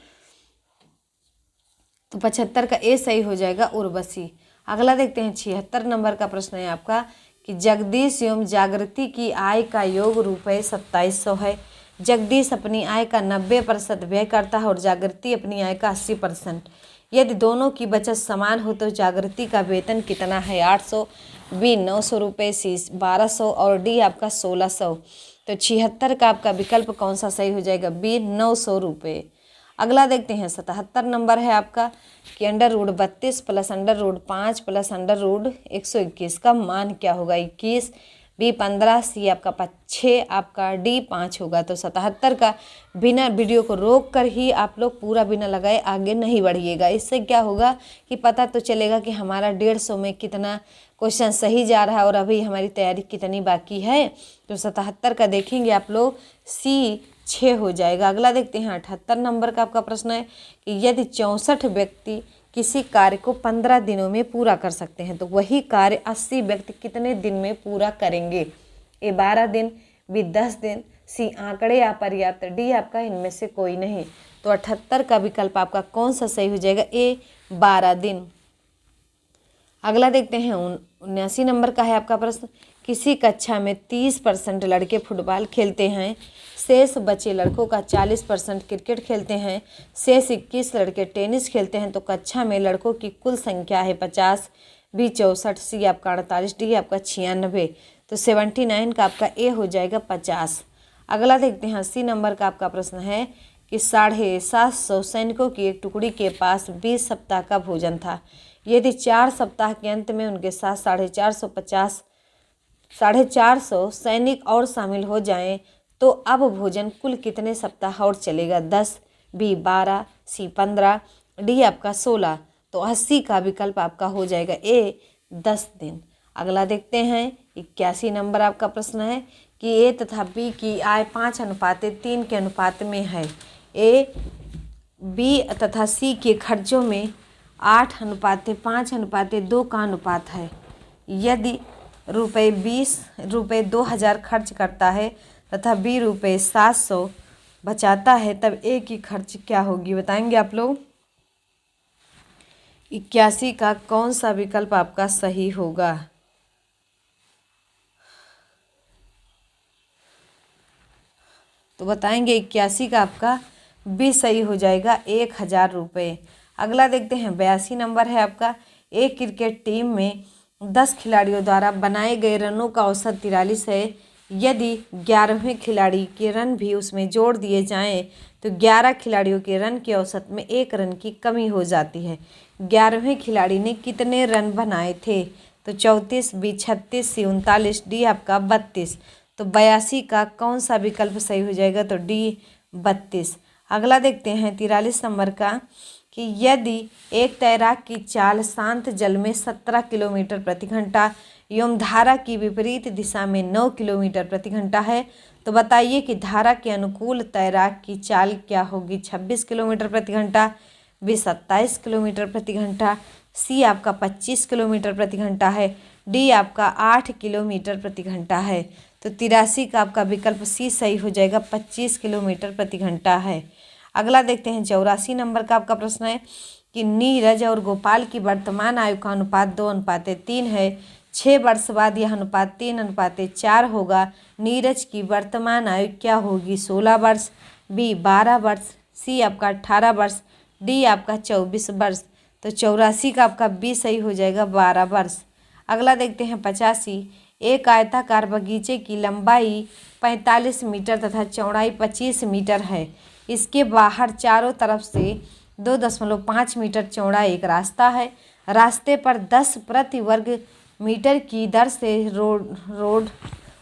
Speaker 1: तो 75 का ए सही हो जाएगा उर्वशी। अगला देखते हैं 76 नंबर का प्रश्न है आपका कि जगदीश एवं जागृति की आय का योग ₹2700 है। जगदीश अपनी आय का 90% व्यय करता है और जागृति अपनी आय का 80%। यदि दोनों की बचत समान हो तो जागृति का वेतन कितना है? 800, बी 900 रुपये, सी 1200 और डी आपका 1600। तो 76 का आपका विकल्प कौन सा सही हो जाएगा? बी 900 रुपये। अगला देखते हैं 77 नंबर है आपका कि √32 प्लस √5 प्लस √121 का मान क्या होगा? 21, बी 15, सी आपका 6 आपका डी 5 होगा। तो 77 का बिना वीडियो को रोक कर ही आप लोग पूरा बिना लगाए आगे नहीं बढ़िएगा। इससे क्या होगा कि पता तो चलेगा कि हमारा 150 में कितना क्वेश्चन सही जा रहा है और अभी हमारी तैयारी कितनी बाकी है। तो 77 का देखेंगे आप लोग, सी 6 हो जाएगा। अगला देखते हैं 78 नंबर का आपका प्रश्न है कि यदि 64 व्यक्ति किसी कार्य को 15 दिनों में पूरा कर सकते हैं तो वही कार्य 80 व्यक्ति कितने दिन में पूरा करेंगे? ए 12 दिन, बी 10 दिन, सी आंकड़े अपर्याप्त, डी आपका इनमें से कोई नहीं। तो 78 का विकल्प आपका कौन सा सही हो जाएगा? ए 12 दिन। अगला देखते हैं 79 नंबर का है आपका प्रश्न, किसी कक्षा में 30% लड़के फुटबॉल खेलते हैं, शेष बचे लड़कों का 40% क्रिकेट खेलते हैं, शेष 21 लड़के टेनिस खेलते हैं, तो कक्षा में लड़कों की कुल संख्या है 50, बी 64, सी आपका 48, डी आपका 96। तो 79 का आपका ए हो जाएगा 50। अगला देखते हैं 80 नंबर का आपका प्रश्न है कि 750 सैनिकों की एक टुकड़ी के पास 20 सप्ताह का भोजन था। यदि 4 सप्ताह के अंत में उनके साथ 450 सैनिक और शामिल हो जाएं तो अब भोजन कुल कितने सप्ताह और चलेगा? 10, बी 12, सी 15, डी आपका 16। तो 80 का विकल्प आपका हो जाएगा ए 10 दिन। अगला देखते हैं 81 नंबर आपका प्रश्न है कि ए तथा बी की आय 5:3 के अनुपात में है। ए, बी तथा सी के खर्चों में 8:5:2 का अनुपात है। यदि रुपये 2000 खर्च करता है तथा बी ₹700 बचाता है तब ए की खर्च क्या होगी बताएंगे आप लोग। 81 का कौन सा विकल्प आपका सही होगा? तो बताएंगे 81 का आपका बी सही हो जाएगा 1000 रुपये। अगला देखते हैं 82 नंबर है आपका, एक क्रिकेट टीम में 10 खिलाड़ियों द्वारा बनाए गए रनों का औसत 43 है। यदि 11वें खिलाड़ी के रन भी उसमें जोड़ दिए जाएं तो 11 खिलाड़ियों के रन के औसत में 1 रन की कमी हो जाती है। 11वें खिलाड़ी ने कितने रन बनाए थे? तो 34, बी 36, सी 39, डी आपका 32। तो 82 का कौन सा विकल्प सही हो जाएगा? तो डी 32। अगला देखते हैं 43 नंबर का कि यदि एक तैराक की चाल शांत जल में 17 किलोमीटर प्रति घंटा एवं धारा की विपरीत दिशा में 9 किलोमीटर प्रति घंटा है तो बताइए कि धारा के अनुकूल तैराक की चाल क्या होगी? 26 किलोमीटर प्रति घंटा, बी 27 किलोमीटर प्रति घंटा, सी आपका 25 किलोमीटर प्रति घंटा है, डी आपका 8 किलोमीटर प्रति घंटा है। तो 83 का आपका विकल्प सी सही हो जाएगा, 25 किलोमीटर प्रति घंटा है। अगला देखते हैं 84 नंबर का आपका प्रश्न है कि नीरज और गोपाल की वर्तमान आयु का अनुपात 2:3 है। 6 वर्ष बाद यह अनुपात 3:4 होगा। नीरज की वर्तमान आयु क्या होगी? 16 वर्ष, बी 12 वर्ष, सी आपका 18 वर्ष, डी आपका 24 वर्ष। तो 84 का आपका बी सही हो जाएगा 12 वर्ष। अगला देखते हैं 85, एक आयताकार बगीचे की लंबाई 45 मीटर तथा चौड़ाई 25 मीटर है। इसके बाहर चारों तरफ से 2.5 मीटर चौड़ा एक रास्ता है। रास्ते पर 10 प्रति वर्ग मीटर की दर से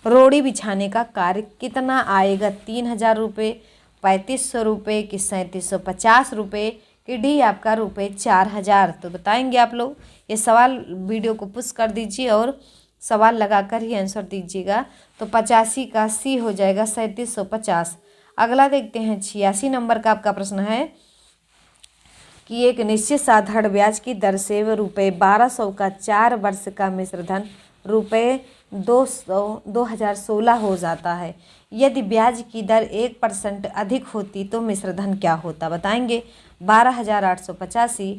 Speaker 1: रोड़ी बिछाने का कार्य कितना आएगा? 3000 रुपये, 3500 रुपये कि 3750 रुपये कि डी आपका ₹4000। तो बताएंगे आप लोग। ये सवाल वीडियो को पुश कर दीजिए और सवाल लगाकर ही आंसर दीजिएगा। तो 85 का सी हो जाएगा 3750। अगला देखते हैं 86 नंबर का आपका प्रश्न है कि एक निश्चित साधारण ब्याज की दर से ₹1200 का 4 वर्ष का मिश्रधन 2016 हो जाता है। यदि ब्याज की दर 1% अधिक होती तो मिश्रधन क्या होता बताएंगे। 12,885,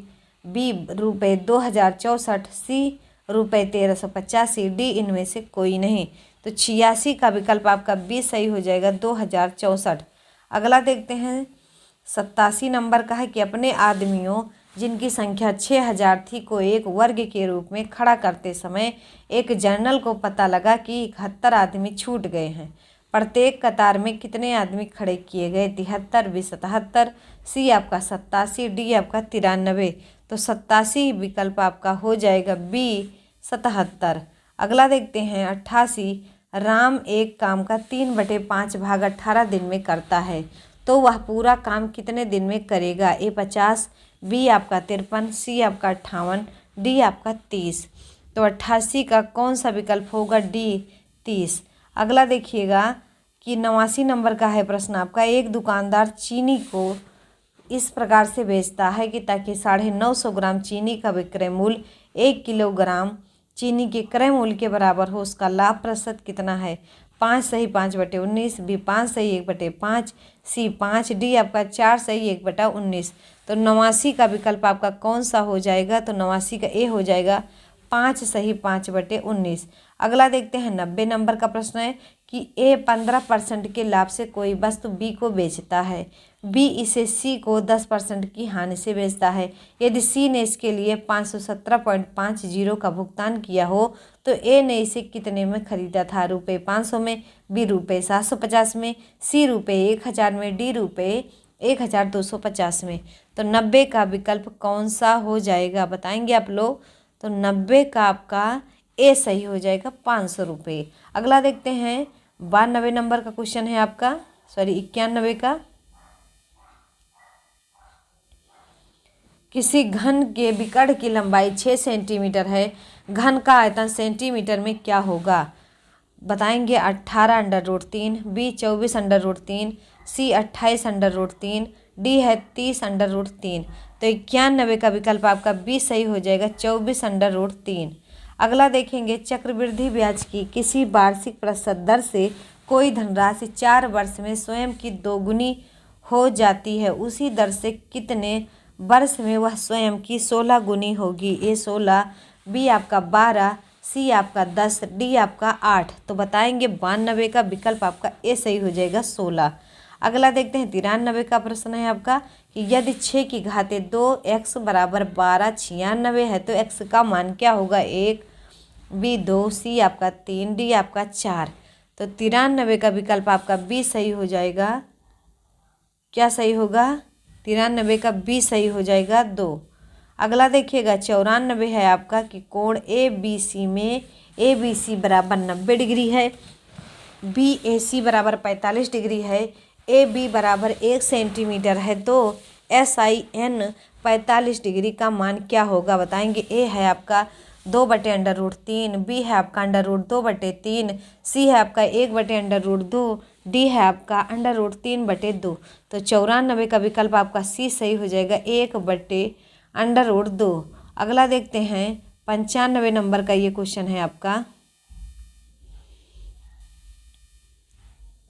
Speaker 1: बी रुपये 2,064, सी रुपये 1,385, डी इनमें से कोई नहीं। तो 86 का विकल्प आपका बी सही हो जाएगा, 2,064। अगला देखते हैं 87 नंबर का है कि अपने आदमियों जिनकी संख्या 6,000 थी को एक वर्ग के रूप में खड़ा करते समय एक जर्नल को पता लगा कि 71 आदमी छूट गए हैं। प्रत्येक कतार में कितने आदमी खड़े किए गए? 73, बी 77, सी आपका 87, डी आपका 93। तो 87 विकल्प आपका हो जाएगा बी 77। अगला देखते हैं 88। राम एक काम का 3/5 भाग 18 दिन में करता है तो वह पूरा काम कितने दिन में करेगा? ए 50, बी आपका 53, सी आपका 58, डी आपका 30। तो 88 का कौन सा विकल्प होगा? डी 30। अगला देखिएगा कि 89 नंबर का है प्रश्न आपका। एक दुकानदार चीनी को इस प्रकार से बेचता है कि ताकि 950 ग्राम चीनी का विक्रय मूल्य 1 किलोग्राम चीनी के क्रय मूल्य के बराबर हो, उसका लाभ प्रतिशत कितना है? 5 सही 5/19, बी 5 सही 1/5, सी 5, डी आपका 4 सही 1/19। तो 89 का विकल्प आपका कौन सा हो जाएगा? तो 89 का ए हो जाएगा 5 सही 5/19। अगला देखते हैं 90 नंबर का प्रश्न है कि ए 15% के लाभ से कोई वस्तु बी को बेचता है, बी इसे सी को 10% की हानि से बेचता है। यदि सी ने इसके लिए 517.50 का भुगतान किया हो तो ए ने इसे कितने में खरीदा था? रुपये 500 में, बी रुपये 750 में, सी रुपये 1000 में, डी रुपये 1250 में। तो 90 का विकल्प कौन सा हो जाएगा बताएंगे आप लोग। तो 90 का आपका ए सही हो जाएगा 500 रुपये। अगला देखते हैं 92 नंबर का क्वेश्चन है आपका, 91 का। किसी घन के विकर्ण की लंबाई 6 सेंटीमीटर है, घन का आयतन सेंटीमीटर में क्या होगा बताएंगे। 18√3, बी 24√3, सी 28√3, डी है 30√3। तो 91 का विकल्प आपका बी सही हो जाएगा 24√3। अगला देखेंगे चक्रवृद्धि ब्याज की किसी वार्षिक प्रतिशत दर से कोई धनराशि 4 वर्ष में स्वयं की दोगुनी हो जाती है, उसी दर से कितने वर्ष में वह स्वयं की 16 गुनी होगी? ए 16, बी आपका 12, सी आपका 10, डी आपका 8। तो बताएंगे 92 का विकल्प आपका ए सही हो जाएगा 16। अगला देखते हैं 93 का प्रश्न है आपका कि यदि 6 की घाते 2x बराबर 12 96 है तो x का मान क्या होगा? 1, बी 2, सी आपका 3, डी आपका 4। तो 93 का विकल्प आपका बी सही हो जाएगा। क्या सही होगा? 93 का बी सही हो जाएगा 2। अगला देखिएगा 94 है आपका कि कोण ए बी सी में ए बी सी बराबर 90 डिग्री है, बी ए सी बराबर 45 डिग्री है, ए बी बराबर 1 सेंटीमीटर है, तो एस आई एन 45 डिग्री का मान क्या होगा बताएंगे। ए है आपका 2/√3, बी है आपका √2/3, सी है आपका 1/√2, डी है आपका √3/2। तो 94 का विकल्प आपका सी सही हो जाएगा 1/√2। अगला देखते हैं 95 नंबर का ये क्वेश्चन है आपका।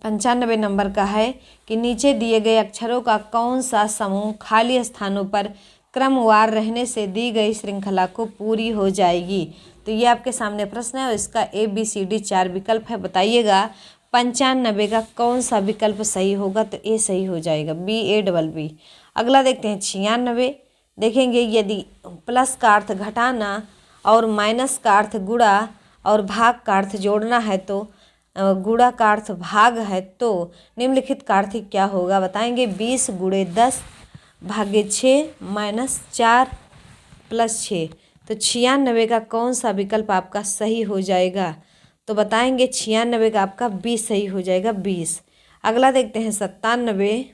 Speaker 1: 95 नंबर का है कि नीचे दिए गए अक्षरों का कौन सा समूह खाली स्थानों पर क्रमवार रहने से दी गई श्रृंखला को पूरी हो जाएगी। तो ये आपके सामने प्रश्न है और इसका ए बी सी डी 4 विकल्प है, बताइएगा 95 का कौन सा विकल्प सही होगा। तो ए सही हो जाएगा, बी ए डबल बी। अगला देखते हैं 96। देखेंगे यदि प्लस का अर्थ घटाना और माइनस का अर्थ गुणा और भाग का अर्थ जोड़ना है तो गुणा का अर्थ भाग है तो निम्नलिखित का अर्थ क्या होगा बताएंगे। 20 × 10 भागे 6 - 4 + 6। तो 96 का कौन सा विकल्प आपका सही हो जाएगा। तो बताएंगे 96 का आपका 20 सही हो जाएगा 20। अगला देखते हैं 97।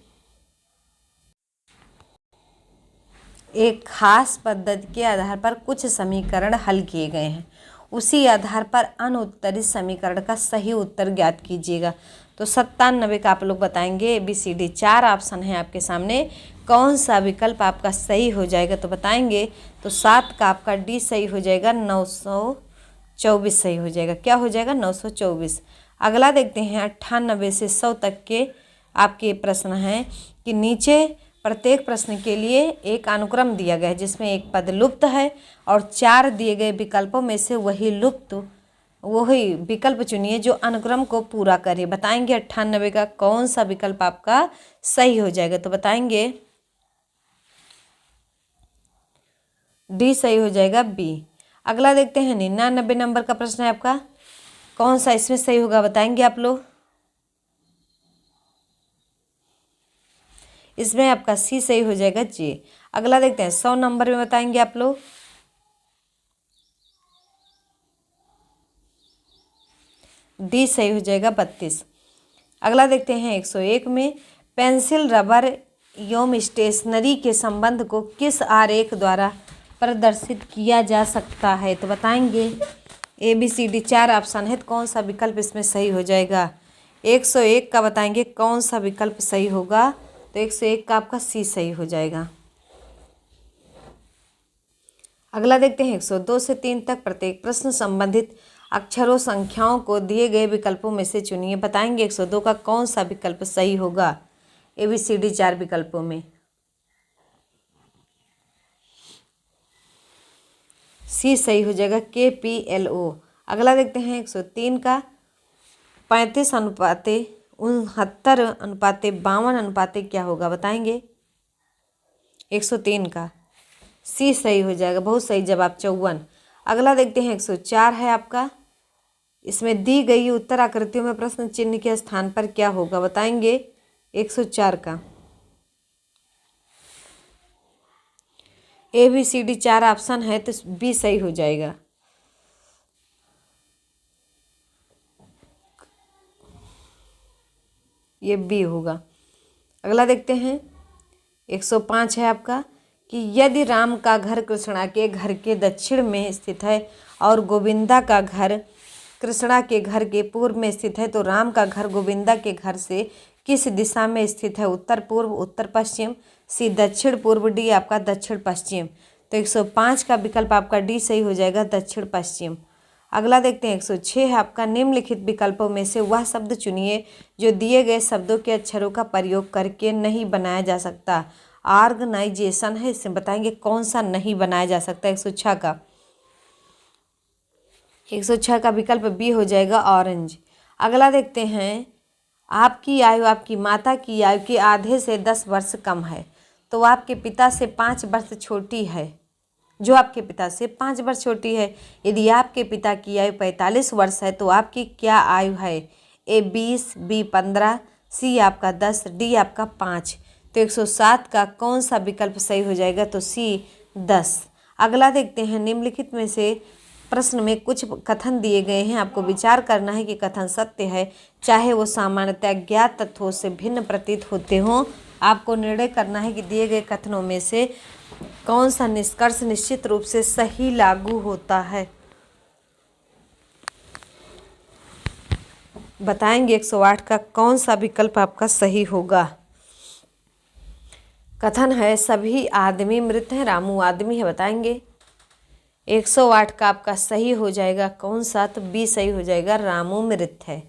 Speaker 1: एक खास पद्धति के आधार पर कुछ समीकरण हल किए गए हैं, उसी आधार पर अनुत्तरित समीकरण का सही उत्तर ज्ञात कीजिएगा। तो 97 का आप लोग बताएंगे। A B C D 4 option है आपके सामने, कौन सा विकल्प आपका सही हो जाएगा। तो बताएंगे तो 7 का आपका डी सही हो जाएगा 24 सही हो जाएगा। क्या हो जाएगा? 924। अगला देखते हैं 98 से 100 तक के आपके प्रश्न हैं कि नीचे प्रत्येक प्रश्न के लिए एक अनुक्रम दिया गया है जिसमें एक पद लुप्त है और 4 दिए गए विकल्पों में से वही विकल्प चुनिए जो अनुक्रम को पूरा करे। बताएंगे 98 का कौन सा विकल्प आपका सही हो जाएगा? तो बताएंगे डी सही हो जाएगा, बी। अगला देखते हैं 99 नंबर का प्रश्न है आपका, कौन सा इसमें सही होगा? बताएंगे आप लोग। इसमें आपका सी सही हो जाएगा, जे। अगला देखते हैं 100 नंबर में, बताएंगे आप लोग। डी सही हो जाएगा, 32। अगला देखते हैं 101 में, पेंसिल रबर एवं स्टेशनरी के संबंध को किस आरेख द्वारा प्रदर्शित किया जा सकता है? तो बताएंगे A B C D 4 option है, तो कौन सा विकल्प इसमें सही हो जाएगा? 101 का बताएंगे कौन सा विकल्प सही होगा? तो 101 का आपका सी सही हो जाएगा। अगला देखते हैं 102 से 3 तक प्रत्येक प्रश्न संबंधित अक्षरों संख्याओं को दिए गए विकल्पों में से चुनिए। बताएंगे 102 का कौन सा विकल्प सही होगा? ए बी सी डी 4 विकल्पों में सी सही हो जाएगा, के पी एल ओ। अगला देखते हैं 103 का 35:69:52 क्या होगा? बताएंगे 103 का सी सही हो जाएगा, बहुत सही जवाब, 54। अगला देखते हैं 104 है आपका, इसमें दी गई उत्तर आकृतियों में प्रश्न चिन्ह के स्थान पर क्या होगा? बताएंगे 104 का A B C D 4 option है, तो बी सही हो जाएगा। ये बी होगा। अगला देखते हैं 105 है आपका कि यदि राम का घर कृष्णा के घर के दक्षिण में स्थित है और गोविंदा का घर कृष्णा के घर के पूर्व में स्थित है तो राम का घर गोविंदा के घर से किस दिशा में स्थित है? उत्तर पूर्व, उत्तर पश्चिम, सी दक्षिण पूर्व, डी आपका दक्षिण पश्चिम। तो 105 का विकल्प आपका डी सही हो जाएगा, दक्षिण पश्चिम। अगला देखते हैं 106 है आपका, निम्नलिखित विकल्पों में से वह शब्द चुनिए जो दिए गए शब्दों के अक्षरों का प्रयोग करके नहीं बनाया जा सकता। ऑर्गेनाइजेशन है, इसमें बताएंगे कौन सा नहीं बनाया जा सकता? 106 का विकल्प बी हो जाएगा, ऑरेंज। अगला देखते हैं आपकी आयु आपकी माता की आयु के आधे से 10 वर्ष कम है तो आपके पिता से 5 वर्ष छोटी है, जो आपके पिता से 5 वर्ष छोटी है। यदि आपके पिता की आयु 45 वर्ष है तो आपकी क्या आयु है? ए 20, बी 15, सी आपका 10, डी आपका 5। तो 107 का कौन सा विकल्प सही हो जाएगा? तो सी 10। अगला देखते हैं निम्नलिखित में से प्रश्न में कुछ कथन दिए गए हैं, आपको विचार करना है कि कथन सत्य है, चाहे वो सामान्यतः ज्ञात तथ्यों से भिन्न प्रतीत होते हों। आपको निर्णय करना है कि दिए गए कथनों में से कौन सा निष्कर्ष निश्चित रूप से सही लागू होता है। बताएंगे 108 का कौन सा विकल्प आपका सही होगा? कथन है सभी आदमी मृत हैं, रामू आदमी है। बताएंगे 108 का आपका सही हो जाएगा कौन सा? तो बी सही हो जाएगा, रामू मृत है।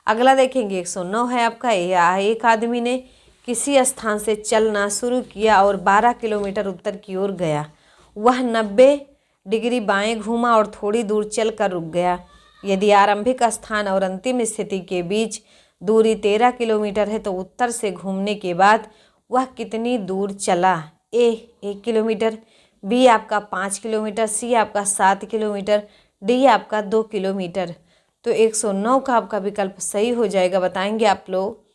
Speaker 1: अगला देखेंगे 109 है आपका, एक आदमी ने किसी स्थान से चलना शुरू किया और 12 किलोमीटर उत्तर की ओर गया। वह 90 डिग्री बाएं घूमा और थोड़ी दूर चलकर रुक गया। यदि आरंभिक स्थान और अंतिम स्थिति के बीच दूरी 13 किलोमीटर है तो उत्तर से घूमने के बाद वह कितनी दूर चला? ए 1 किलोमीटर, बी आपका 5 किलोमीटर, सी आपका 7 किलोमीटर, डी आपका 2 किलोमीटर। तो 109 का आपका विकल्प सही हो जाएगा, बताएंगे आप लोग।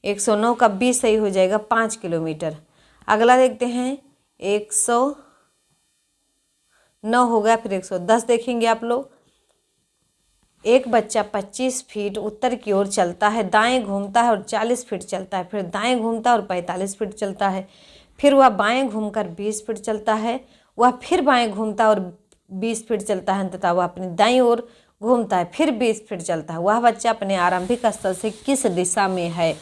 Speaker 1: 109 का बी सही हो जाएगा, 5 किलोमीटर। अगला देखते हैं 109 हो गया, फिर 110 देखेंगे आप लोग। एक बच्चा 25 फीट उत्तर की ओर चलता है, दाएं घूमता है और 40 फीट चलता है, फिर दाएं घूमता है और 45 फीट चलता है, फिर वह बाएं घूमकर 20 फीट चलता है, वह फिर बाएं घूमता है और 20 फीट चलता है, अंततः वह अपनी दाईं ओर घूमता है, फिर 20 फीट चलता है। वह बच्चा अपने आरंभिक स्थल से किस दिशा में है?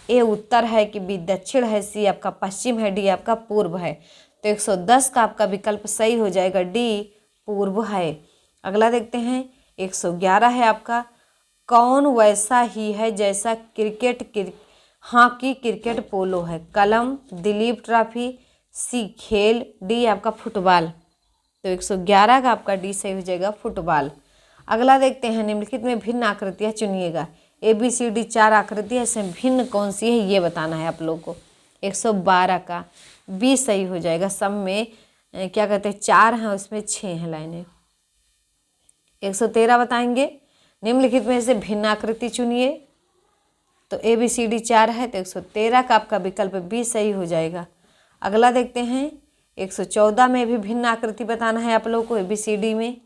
Speaker 1: ए उत्तर है कि बी दक्षिण है, सी आपका पश्चिम है, डी आपका पूर्व है। तो 110 का आपका विकल्प सही हो जाएगा, डी पूर्व है। अगला देखते हैं 111 है आपका, कौन वैसा ही है जैसा हॉकी, क्रिकेट, पोलो है। कलम, दिलीप ट्रॉफी, सी खेल, डी आपका फुटबॉल। तो 111 का आपका डी सही हो जाएगा फुटबॉल। अगला देखते हैं निम्नलिखित में भिन्न आकृतियाँ चुनिएगा। ABCD 4 आकृति है, इसमें भिन्न कौन सी है ये बताना है आप लोगों को। 112 का बी सही हो जाएगा। सब में क्या कहते हैं 4 हैं, उसमें 6 हैं लाइनें। 113 बताएंगे, निम्नलिखित में से भिन्न आकृति चुनिए। तो ABCD 4 है, तो 113 का आपका विकल्प बी सही हो जाएगा। अगला देखते हैं 114 में भी भिन्न आकृति बताना है आप लोगों को ABCD में,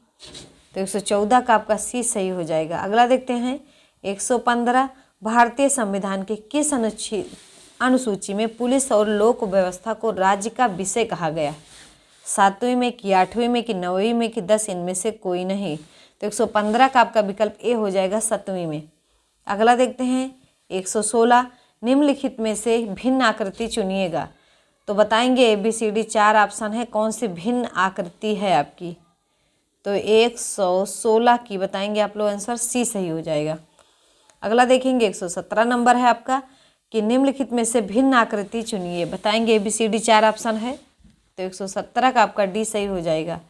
Speaker 1: तो 114 का आपका सी सही हो जाएगा। अगला देखते हैं 115, भारतीय संविधान के किस अनुसूची में पुलिस और लोक व्यवस्था को राज्य का विषय कहा गया। 7वीं में कि 8वीं में कि 9वीं में कि 10 इनमें से कोई नहीं। तो 115 का आपका विकल्प ए हो जाएगा 7वीं में। अगला देखते हैं 116, निम्नलिखित में से भिन्न आकृति चुनिएगा। तो बताएंगे ABCD 4 ऑप्शन है, कौन सी भिन्न आकृति है आपकी। तो 116 की बताएंगे आप लोग, आंसर सी सही हो जाएगा। अगला देखेंगे 117 नंबर है आपका, कि निम्नलिखित में से भिन्न आकृति चुनिए। बताएंगे ABCD 4 ऑप्शन है, तो 117 का आपका डी सही हो जाएगा।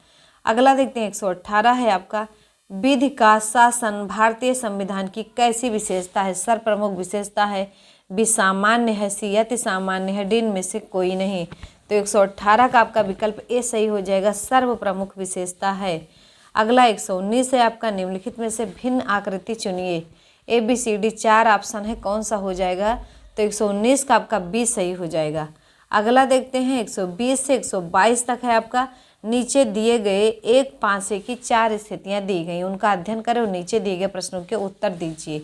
Speaker 1: अगला देखते हैं 118 है आपका, विधि का शासन भारतीय संविधान की कैसी विशेषता है। सर प्रमुख विशेषता है, बी सामान्य है, सी अति सामान्य है, डी इनमें से कोई नहीं। तो 118 का आपका विकल्प ए सही हो जाएगा, सर्व प्रमुख विशेषता है। अगला 119 है आपका, निम्नलिखित में से भिन्न आकृति चुनिए। ABCD 4 ऑप्शन है, कौन सा हो जाएगा। तो 119 का आपका बी सही हो जाएगा। अगला देखते हैं 120 से 122 तक है आपका, नीचे दिए गए एक पासे की 4 स्थितियां दी गई, उनका अध्ययन करें और नीचे दिए गए प्रश्नों के उत्तर दीजिए।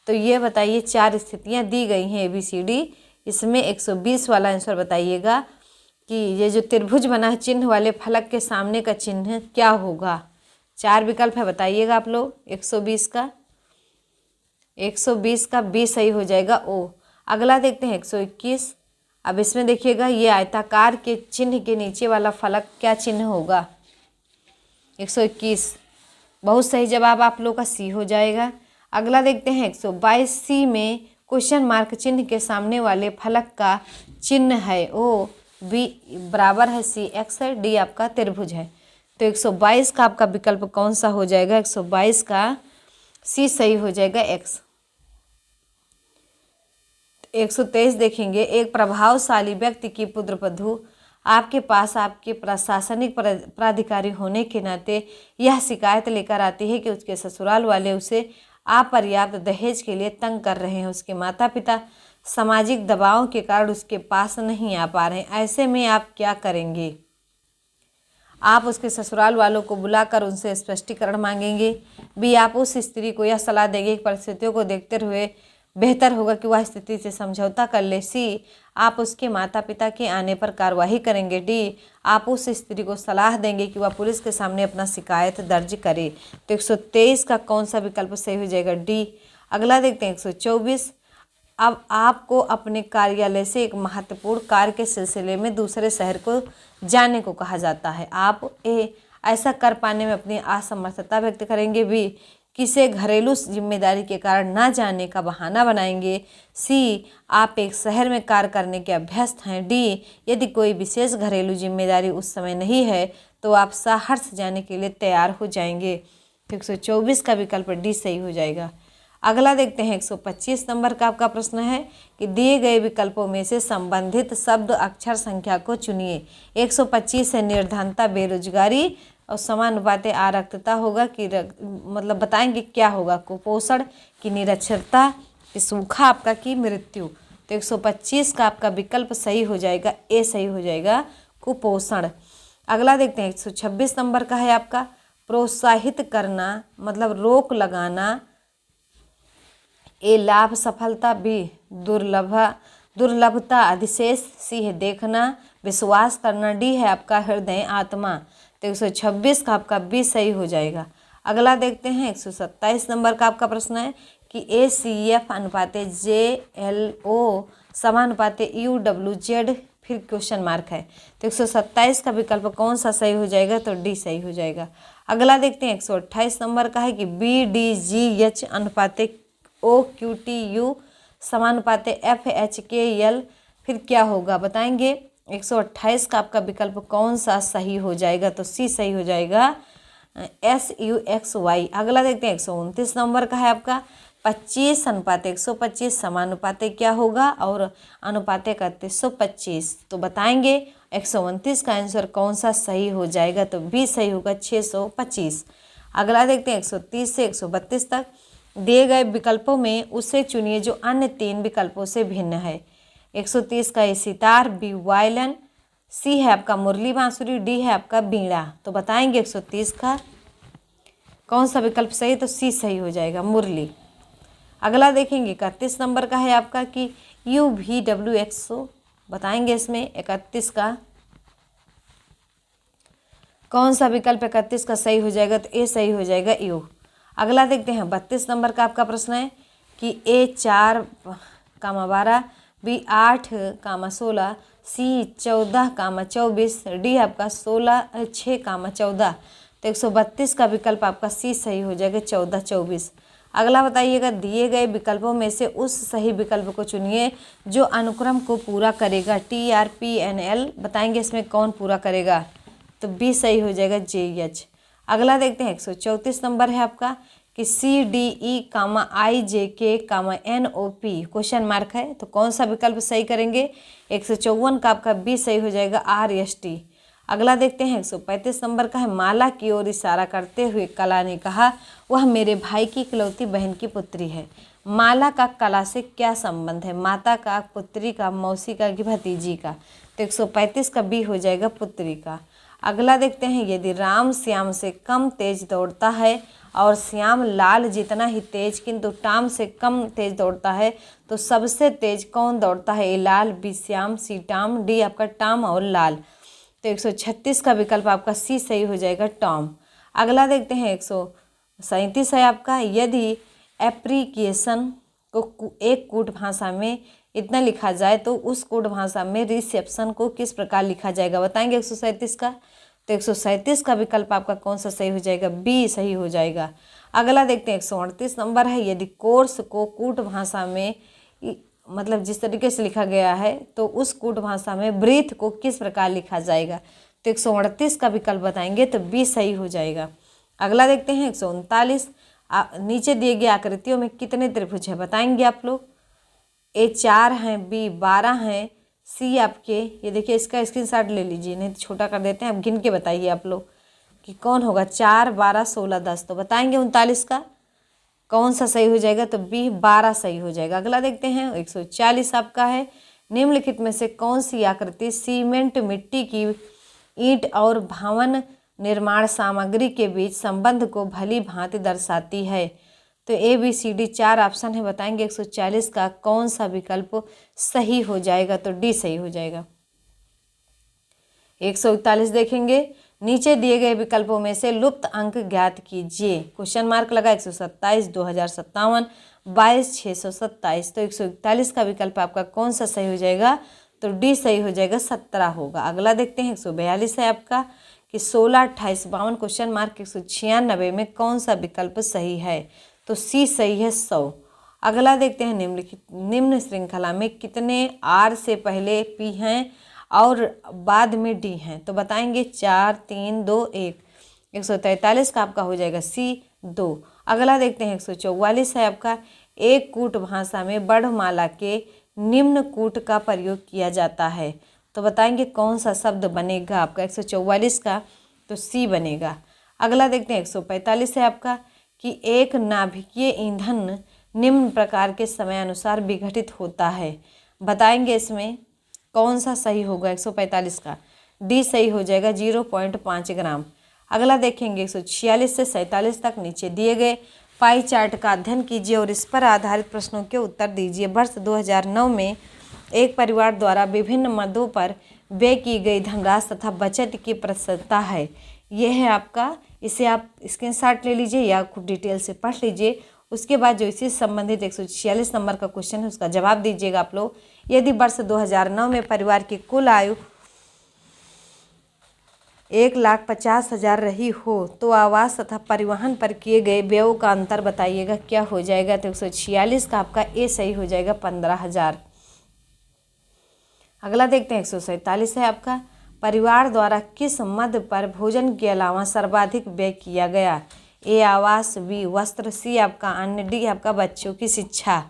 Speaker 1: तो ये बताइए 4 स्थितियां दी गई हैं ABCD, इसमें 120 वाला आंसर बताइएगा कि ये जो त्रिभुज बना है चिन्ह वाले फलक के सामने का चिन्ह क्या होगा। 4 विकल्प है, बताइएगा आप लोग। 120 का बी सही हो जाएगा ओ। अगला देखते हैं 121, अब इसमें देखिएगा ये आयताकार के चिन्ह के नीचे वाला फलक क्या चिन्ह होगा। 121 बहुत सही जवाब आप लोग का सी हो जाएगा। अगला देखते हैं 122 सी में क्वेश्चन मार्क चिन्ह के सामने वाले फलक का चिन्ह है ओ, बी बराबर है सी एक्स है, डी आपका त्रिभुज है। तो 122 का आपका विकल्प कौन सा हो जाएगा। 122 का सी सही हो जाएगा एक्स। 123 देखेंगे, एक प्रभावशाली व्यक्ति की पुत्रवधू आपके पास आपके प्रशासनिक प्राधिकारी होने के नाते यह शिकायत लेकर आती है कि उसके ससुराल वाले उसे अपर्याप्त दहेज के लिए तंग कर रहे हैं। उसके माता पिता सामाजिक दबाव के कारण उसके पास नहीं आ पा रहे हैं। ऐसे में आप क्या करेंगे। आप उसके ससुराल वालों को बुलाकर उनसे स्पष्टीकरण मांगेंगे। बी आप उस स्त्री को यह सलाह देंगे कि परिस्थितियों को देखते हुए बेहतर होगा कि वह स्थिति से समझौता कर ले। सी आप उसके माता पिता के आने पर कार्रवाई करेंगे। डी आप उस स्त्री को सलाह देंगे कि वह पुलिस के सामने अपना शिकायत दर्ज करे। तो 123 का कौन सा विकल्प सही हो जाएगा, डी। अगला देखते हैं 124, अब आपको अपने कार्यालय से एक महत्वपूर्ण कार्य के सिलसिले में दूसरे शहर को जाने को कहा जाता है। आप ए ऐसा कर पाने में अपनी असमर्थता व्यक्त करेंगे। बी किसी घरेलू जिम्मेदारी के कारण ना जाने का बहाना बनाएंगे। सी आप एक शहर में कार्य करने के अभ्यस्त हैं। डी यदि कोई विशेष घरेलू जिम्मेदारी उस समय नहीं है तो आप सहर्ष जाने के लिए तैयार हो जाएंगे। तो 124 का विकल्प डी सही हो जाएगा। अगला देखते हैं 125 नंबर का आपका प्रश्न है कि दिए गए विकल्पों में से संबंधित शब्द अक्षर संख्या को चुनिए। 125 है निर्धनता, बेरोजगारी और समानुपाती आरक्षता होगा कि मतलब बताएंगे क्या होगा, कुपोषण की निरक्षरता कि सूखा आपका की मृत्यु। तो 125 का आपका विकल्प सही हो जाएगा, ए सही हो जाएगा कुपोषण। अगला देखते हैं 126 नंबर का है आपका प्रोत्साहित करना मतलब रोक लगाना। ए लाभ सफलता, बी दुर्लभता अधिशेष, सी है देखना विश्वास करना, डी है आपका हृदय आत्मा। तो 126 का आपका बी सही हो जाएगा। अगला देखते हैं 127 नंबर का आपका प्रश्न है कि ACF अनुपाते JLO समानुपाते UWZ फिर क्वेश्चन मार्क है। तो 127 का विकल्प कौन सा सही हो जाएगा, तो डी सही हो जाएगा। अगला देखते हैं 128 नंबर का है कि BDGH अनुपाते OQTU समानुपाते FHKL, फिर क्या होगा बताएंगे। 128 का आपका विकल्प कौन सा सही हो जाएगा, तो सी सही हो जाएगा, SUXY। अगला देखते हैं 129 नंबर का है आपका 25:125 समानुपाते क्या होगा, और अनुपाते 3125। तो बताएंगे 129 का आंसर कौन सा सही हो जाएगा, तो बी सही होगा 625। अगला देखते हैं 130 से 132 तक दिए गए विकल्पों में उसे चुनिए जो अन्य 3 विकल्पों से भिन्न है। 130 का ए सितार, बी वायलिन, सी है आपका मुरली बांसुरी, डी है आपका बीड़ा। तो बताएंगे 130 का कौन सा विकल्प सही, तो सी सही हो जाएगा, मुरली। अगला देखेंगे 31 नंबर का है आपका कि UVWXO, बताएंगे इसमें 31 का कौन सा विकल्प 31 का सही हो जाएगा, तो ए सही हो जाएगा, यू। अगला देखते हैं 32 नंबर का आपका प्रश्न है कि A 4,12, B 8,16, C 14,24, डी आपका 6,14। तो 132 का विकल्प आपका सी सही हो जाएगा, 14,24। अगला बताइएगा दिए गए विकल्पों में से उस सही विकल्प को चुनिए जो अनुक्रम को पूरा करेगा, TRPNL, बताएंगे इसमें कौन पूरा करेगा, तो बी सही हो जाएगा, JH। अगला देखते हैं 134 नंबर है आपका कि CDE, IJK, NOP question mark है, तो कौन सा विकल्प सही करेंगे। 154 का आपका बी सही हो जाएगा, RST। अगला देखते हैं 135 नंबर का है माला की ओर इशारा करते हुए कला ने कहा वह मेरे भाई की इकलौती बहन की पुत्री है। माला का कला से क्या संबंध है, माता का, पुत्री का, मौसी का कि भतीजी का। तो 135 का बी हो जाएगा, पुत्री का। अगला देखते हैं यदि राम श्याम से कम तेज दौड़ता है और श्याम लाल जितना ही तेज किंतु टाम से कम तेज दौड़ता है तो सबसे तेज कौन दौड़ता है, ए लाल, बी श्याम, सी टाम, डी आपका टाम और लाल। तो 136 का विकल्प आपका सी सही हो जाएगा, टॉम। अगला देखते हैं 137 है आपका यदि एप्रीकेशन को एक कूट भाषा में इतना लिखा जाए तो उस कूट भाषा में रिसेप्शन को किस प्रकार लिखा जाएगा, बताएंगे 137 का। तो 137 का विकल्प आपका कौन सा सही हो जाएगा, बी सही हो जाएगा। अगला देखते हैं 138 नंबर है यदि कोर्स को कूट भाषा में मतलब जिस तरीके से लिखा गया है तो उस कूट भाषा में ब्रीथ को किस प्रकार लिखा जाएगा। तो 138 का विकल्प बताएंगे तो बी सही हो जाएगा। अगला देखते हैं 139 नीचे दिए गए आकृतियों में कितने त्रिभुज है बताएंगे आप लोग। ए 4 हैं, बी 12 हैं, सी आपके ये देखिए इसका स्क्रीनशॉट ले लीजिए नहीं तो छोटा कर देते हैं। अब गिन के बताइए आप लोग कि कौन होगा 4, 12, 16, 10। तो बताएंगे 39 का कौन सा सही हो जाएगा, तो बी 12 सही हो जाएगा। अगला देखते हैं 140 आपका है निम्नलिखित में से कौन सी आकृति सीमेंट, मिट्टी की ईंट और भवन निर्माण सामग्री के बीच संबंध को भली भांति दर्शाती है। तो A B C D 4 option है, बताएंगे 140 का कौन सा विकल्प सही हो जाएगा, तो डी सही हो जाएगा। 141 देखेंगे नीचे दिए गए विकल्पों में से लुप्त अंक ज्ञात कीजिए। क्वेश्चन मार्क लगा 127, 2057, 22, 627। तो 141 का विकल्प आपका कौन सा सही हो जाएगा, तो डी सही हो जाएगा, 17 होगा। अगला देखते हैं 142 है आपका कि 16, 28, 52 क्वेश्चन मार्क 196 में कौन सा विकल्प सही है, तो सी सही है, 100। अगला देखते हैं निम्न श्रृंखला में कितने आर से पहले पी हैं और बाद में डी हैं, तो बताएंगे 4, 3, 2, 1। 143 का आपका हो जाएगा सी 2। अगला देखते हैं 144 है आपका एक कूट भाषा में वर्णमाला के निम्न कूट का प्रयोग किया जाता है, तो बताएंगे कौन सा शब्द बनेगा आपका 144 का, तो सी बनेगा। अगला देखते हैं 145 है आपका कि एक नाभिकीय ईंधन निम्न प्रकार के समयानुसार विघटित होता है, बताएंगे इसमें कौन सा सही होगा 145 का, डी सही हो जाएगा, 0.5 ग्राम। अगला देखेंगे 146 से 47 तक नीचे दिए गए पाई चार्ट का अध्ययन कीजिए और इस पर आधारित प्रश्नों के उत्तर दीजिए। वर्ष 2009 में एक परिवार द्वारा विभिन्न मदों पर व्यय की गई धनराशि तथा बचत की प्रतिशतता है। यह है आपका, इसे आप स्क्रीनशॉट ले लीजिए या खूब डिटेल से पढ़ लीजिए। उसके बाद जो इसी संबंधित 146 नंबर का क्वेश्चन है उसका जवाब दीजिएगा आप लोग। यदि वर्ष 2009 में परिवार की कुल आयु 1,50,000 रही हो तो आवास तथा परिवहन पर किए गए व्ययों का अंतर बताइएगा क्या हो जाएगा। तो 146 का आपका ए सही हो जाएगा 15,000। अगला देखते हैं 147 है आपका, परिवार द्वारा किस मद पर भोजन के अलावा सर्वाधिक व्यय किया गया। ए आवास, बी वस्त्र, सी आपका अन्न, डी आपका बच्चों की शिक्षा।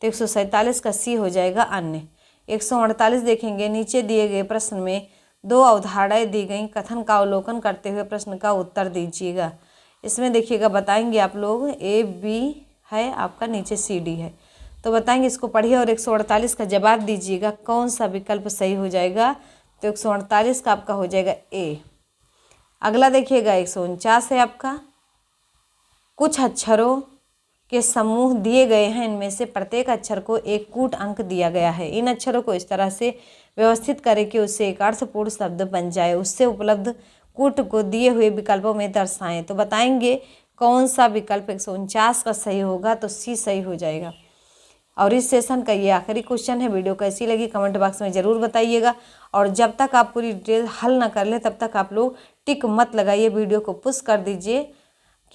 Speaker 1: तो 147 का सी हो जाएगा अन्न। 148 देखेंगे, नीचे दिए गए प्रश्न में दो अवधारणाएं दी गई, कथन का अवलोकन करते हुए प्रश्न का उत्तर दीजिएगा। इसमें देखिएगा बताएंगे आप लोग, ए बी है आपका, नीचे सी डी है, तो बताएंगे इसको पढ़िए और 148 का जवाब दीजिएगा कौन सा विकल्प सही हो जाएगा। तो 148 का आपका हो जाएगा ए। अगला देखिएगा 149 है आपका, कुछ अक्षरों के समूह दिए गए हैं, इनमें से प्रत्येक अक्षर को एक कूट अंक दिया गया है। इन अक्षरों को इस तरह से व्यवस्थित करें कि उससे एक अर्थपूर्ण शब्द बन जाए, उससे उपलब्ध कूट को दिए हुए विकल्पों में दर्शाएं। तो बताएंगे कौन सा विकल्प 149 का सही होगा। तो सी सही हो जाएगा। और इस सेशन का ये आखिरी क्वेश्चन है। वीडियो कैसी लगी कमेंट बॉक्स में ज़रूर बताइएगा, और जब तक आप पूरी डिटेल हल ना कर ले तब तक आप लोग टिक मत लगाइए, वीडियो को पुश कर दीजिए।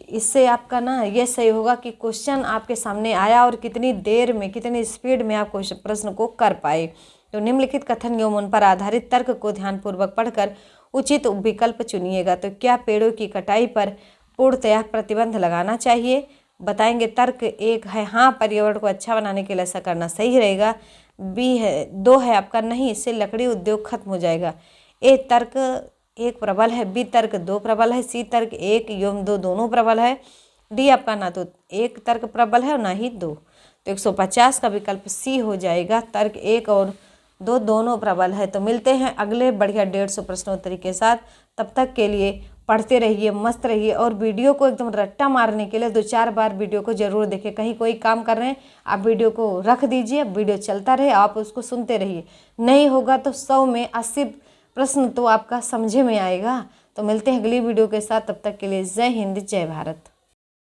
Speaker 1: इससे आपका ना ये सही होगा कि क्वेश्चन आपके सामने आया और कितनी देर में, कितनी स्पीड में आप प्रश्न को कर पाए। तो निम्नलिखित कथन एवं उन पर आधारित तर्क को ध्यानपूर्वक पढ़कर उचित विकल्प चुनिएगा। तो क्या पेड़ों की कटाई पर पूर्णतया प्रतिबंध लगाना चाहिए। बताएंगे तर्क एक है हाँ, पर्यावरण को अच्छा बनाने के लिए ऐसा करना सही रहेगा। बी है, दो है आपका नहीं, इससे लकड़ी उद्योग खत्म हो जाएगा। ए तर्क एक प्रबल है, बी तर्क दो प्रबल है, सी तर्क एक एवं दो दोनों प्रबल है, डी आपका ना तो एक तर्क प्रबल है और ना ही दो। तो 150 का विकल्प सी हो जाएगा, तर्क एक और दो दोनों प्रबल है। तो मिलते हैं अगले बढ़िया 150 प्रश्नोत्तरी के साथ। तब तक के लिए पढ़ते रहिए, मस्त रहिए, और वीडियो को एकदम रट्टा मारने के लिए 2-4 बार वीडियो को जरूर देखें। कहीं कोई काम कर रहे हैं आप वीडियो को रख दीजिए, वीडियो चलता रहे, आप उसको सुनते रहिए। नहीं होगा तो 100 में 80 प्रश्न तो आपका समझे में आएगा। तो मिलते हैं अगली वीडियो के साथ, तब तक के लिए जय हिंद जय भारत।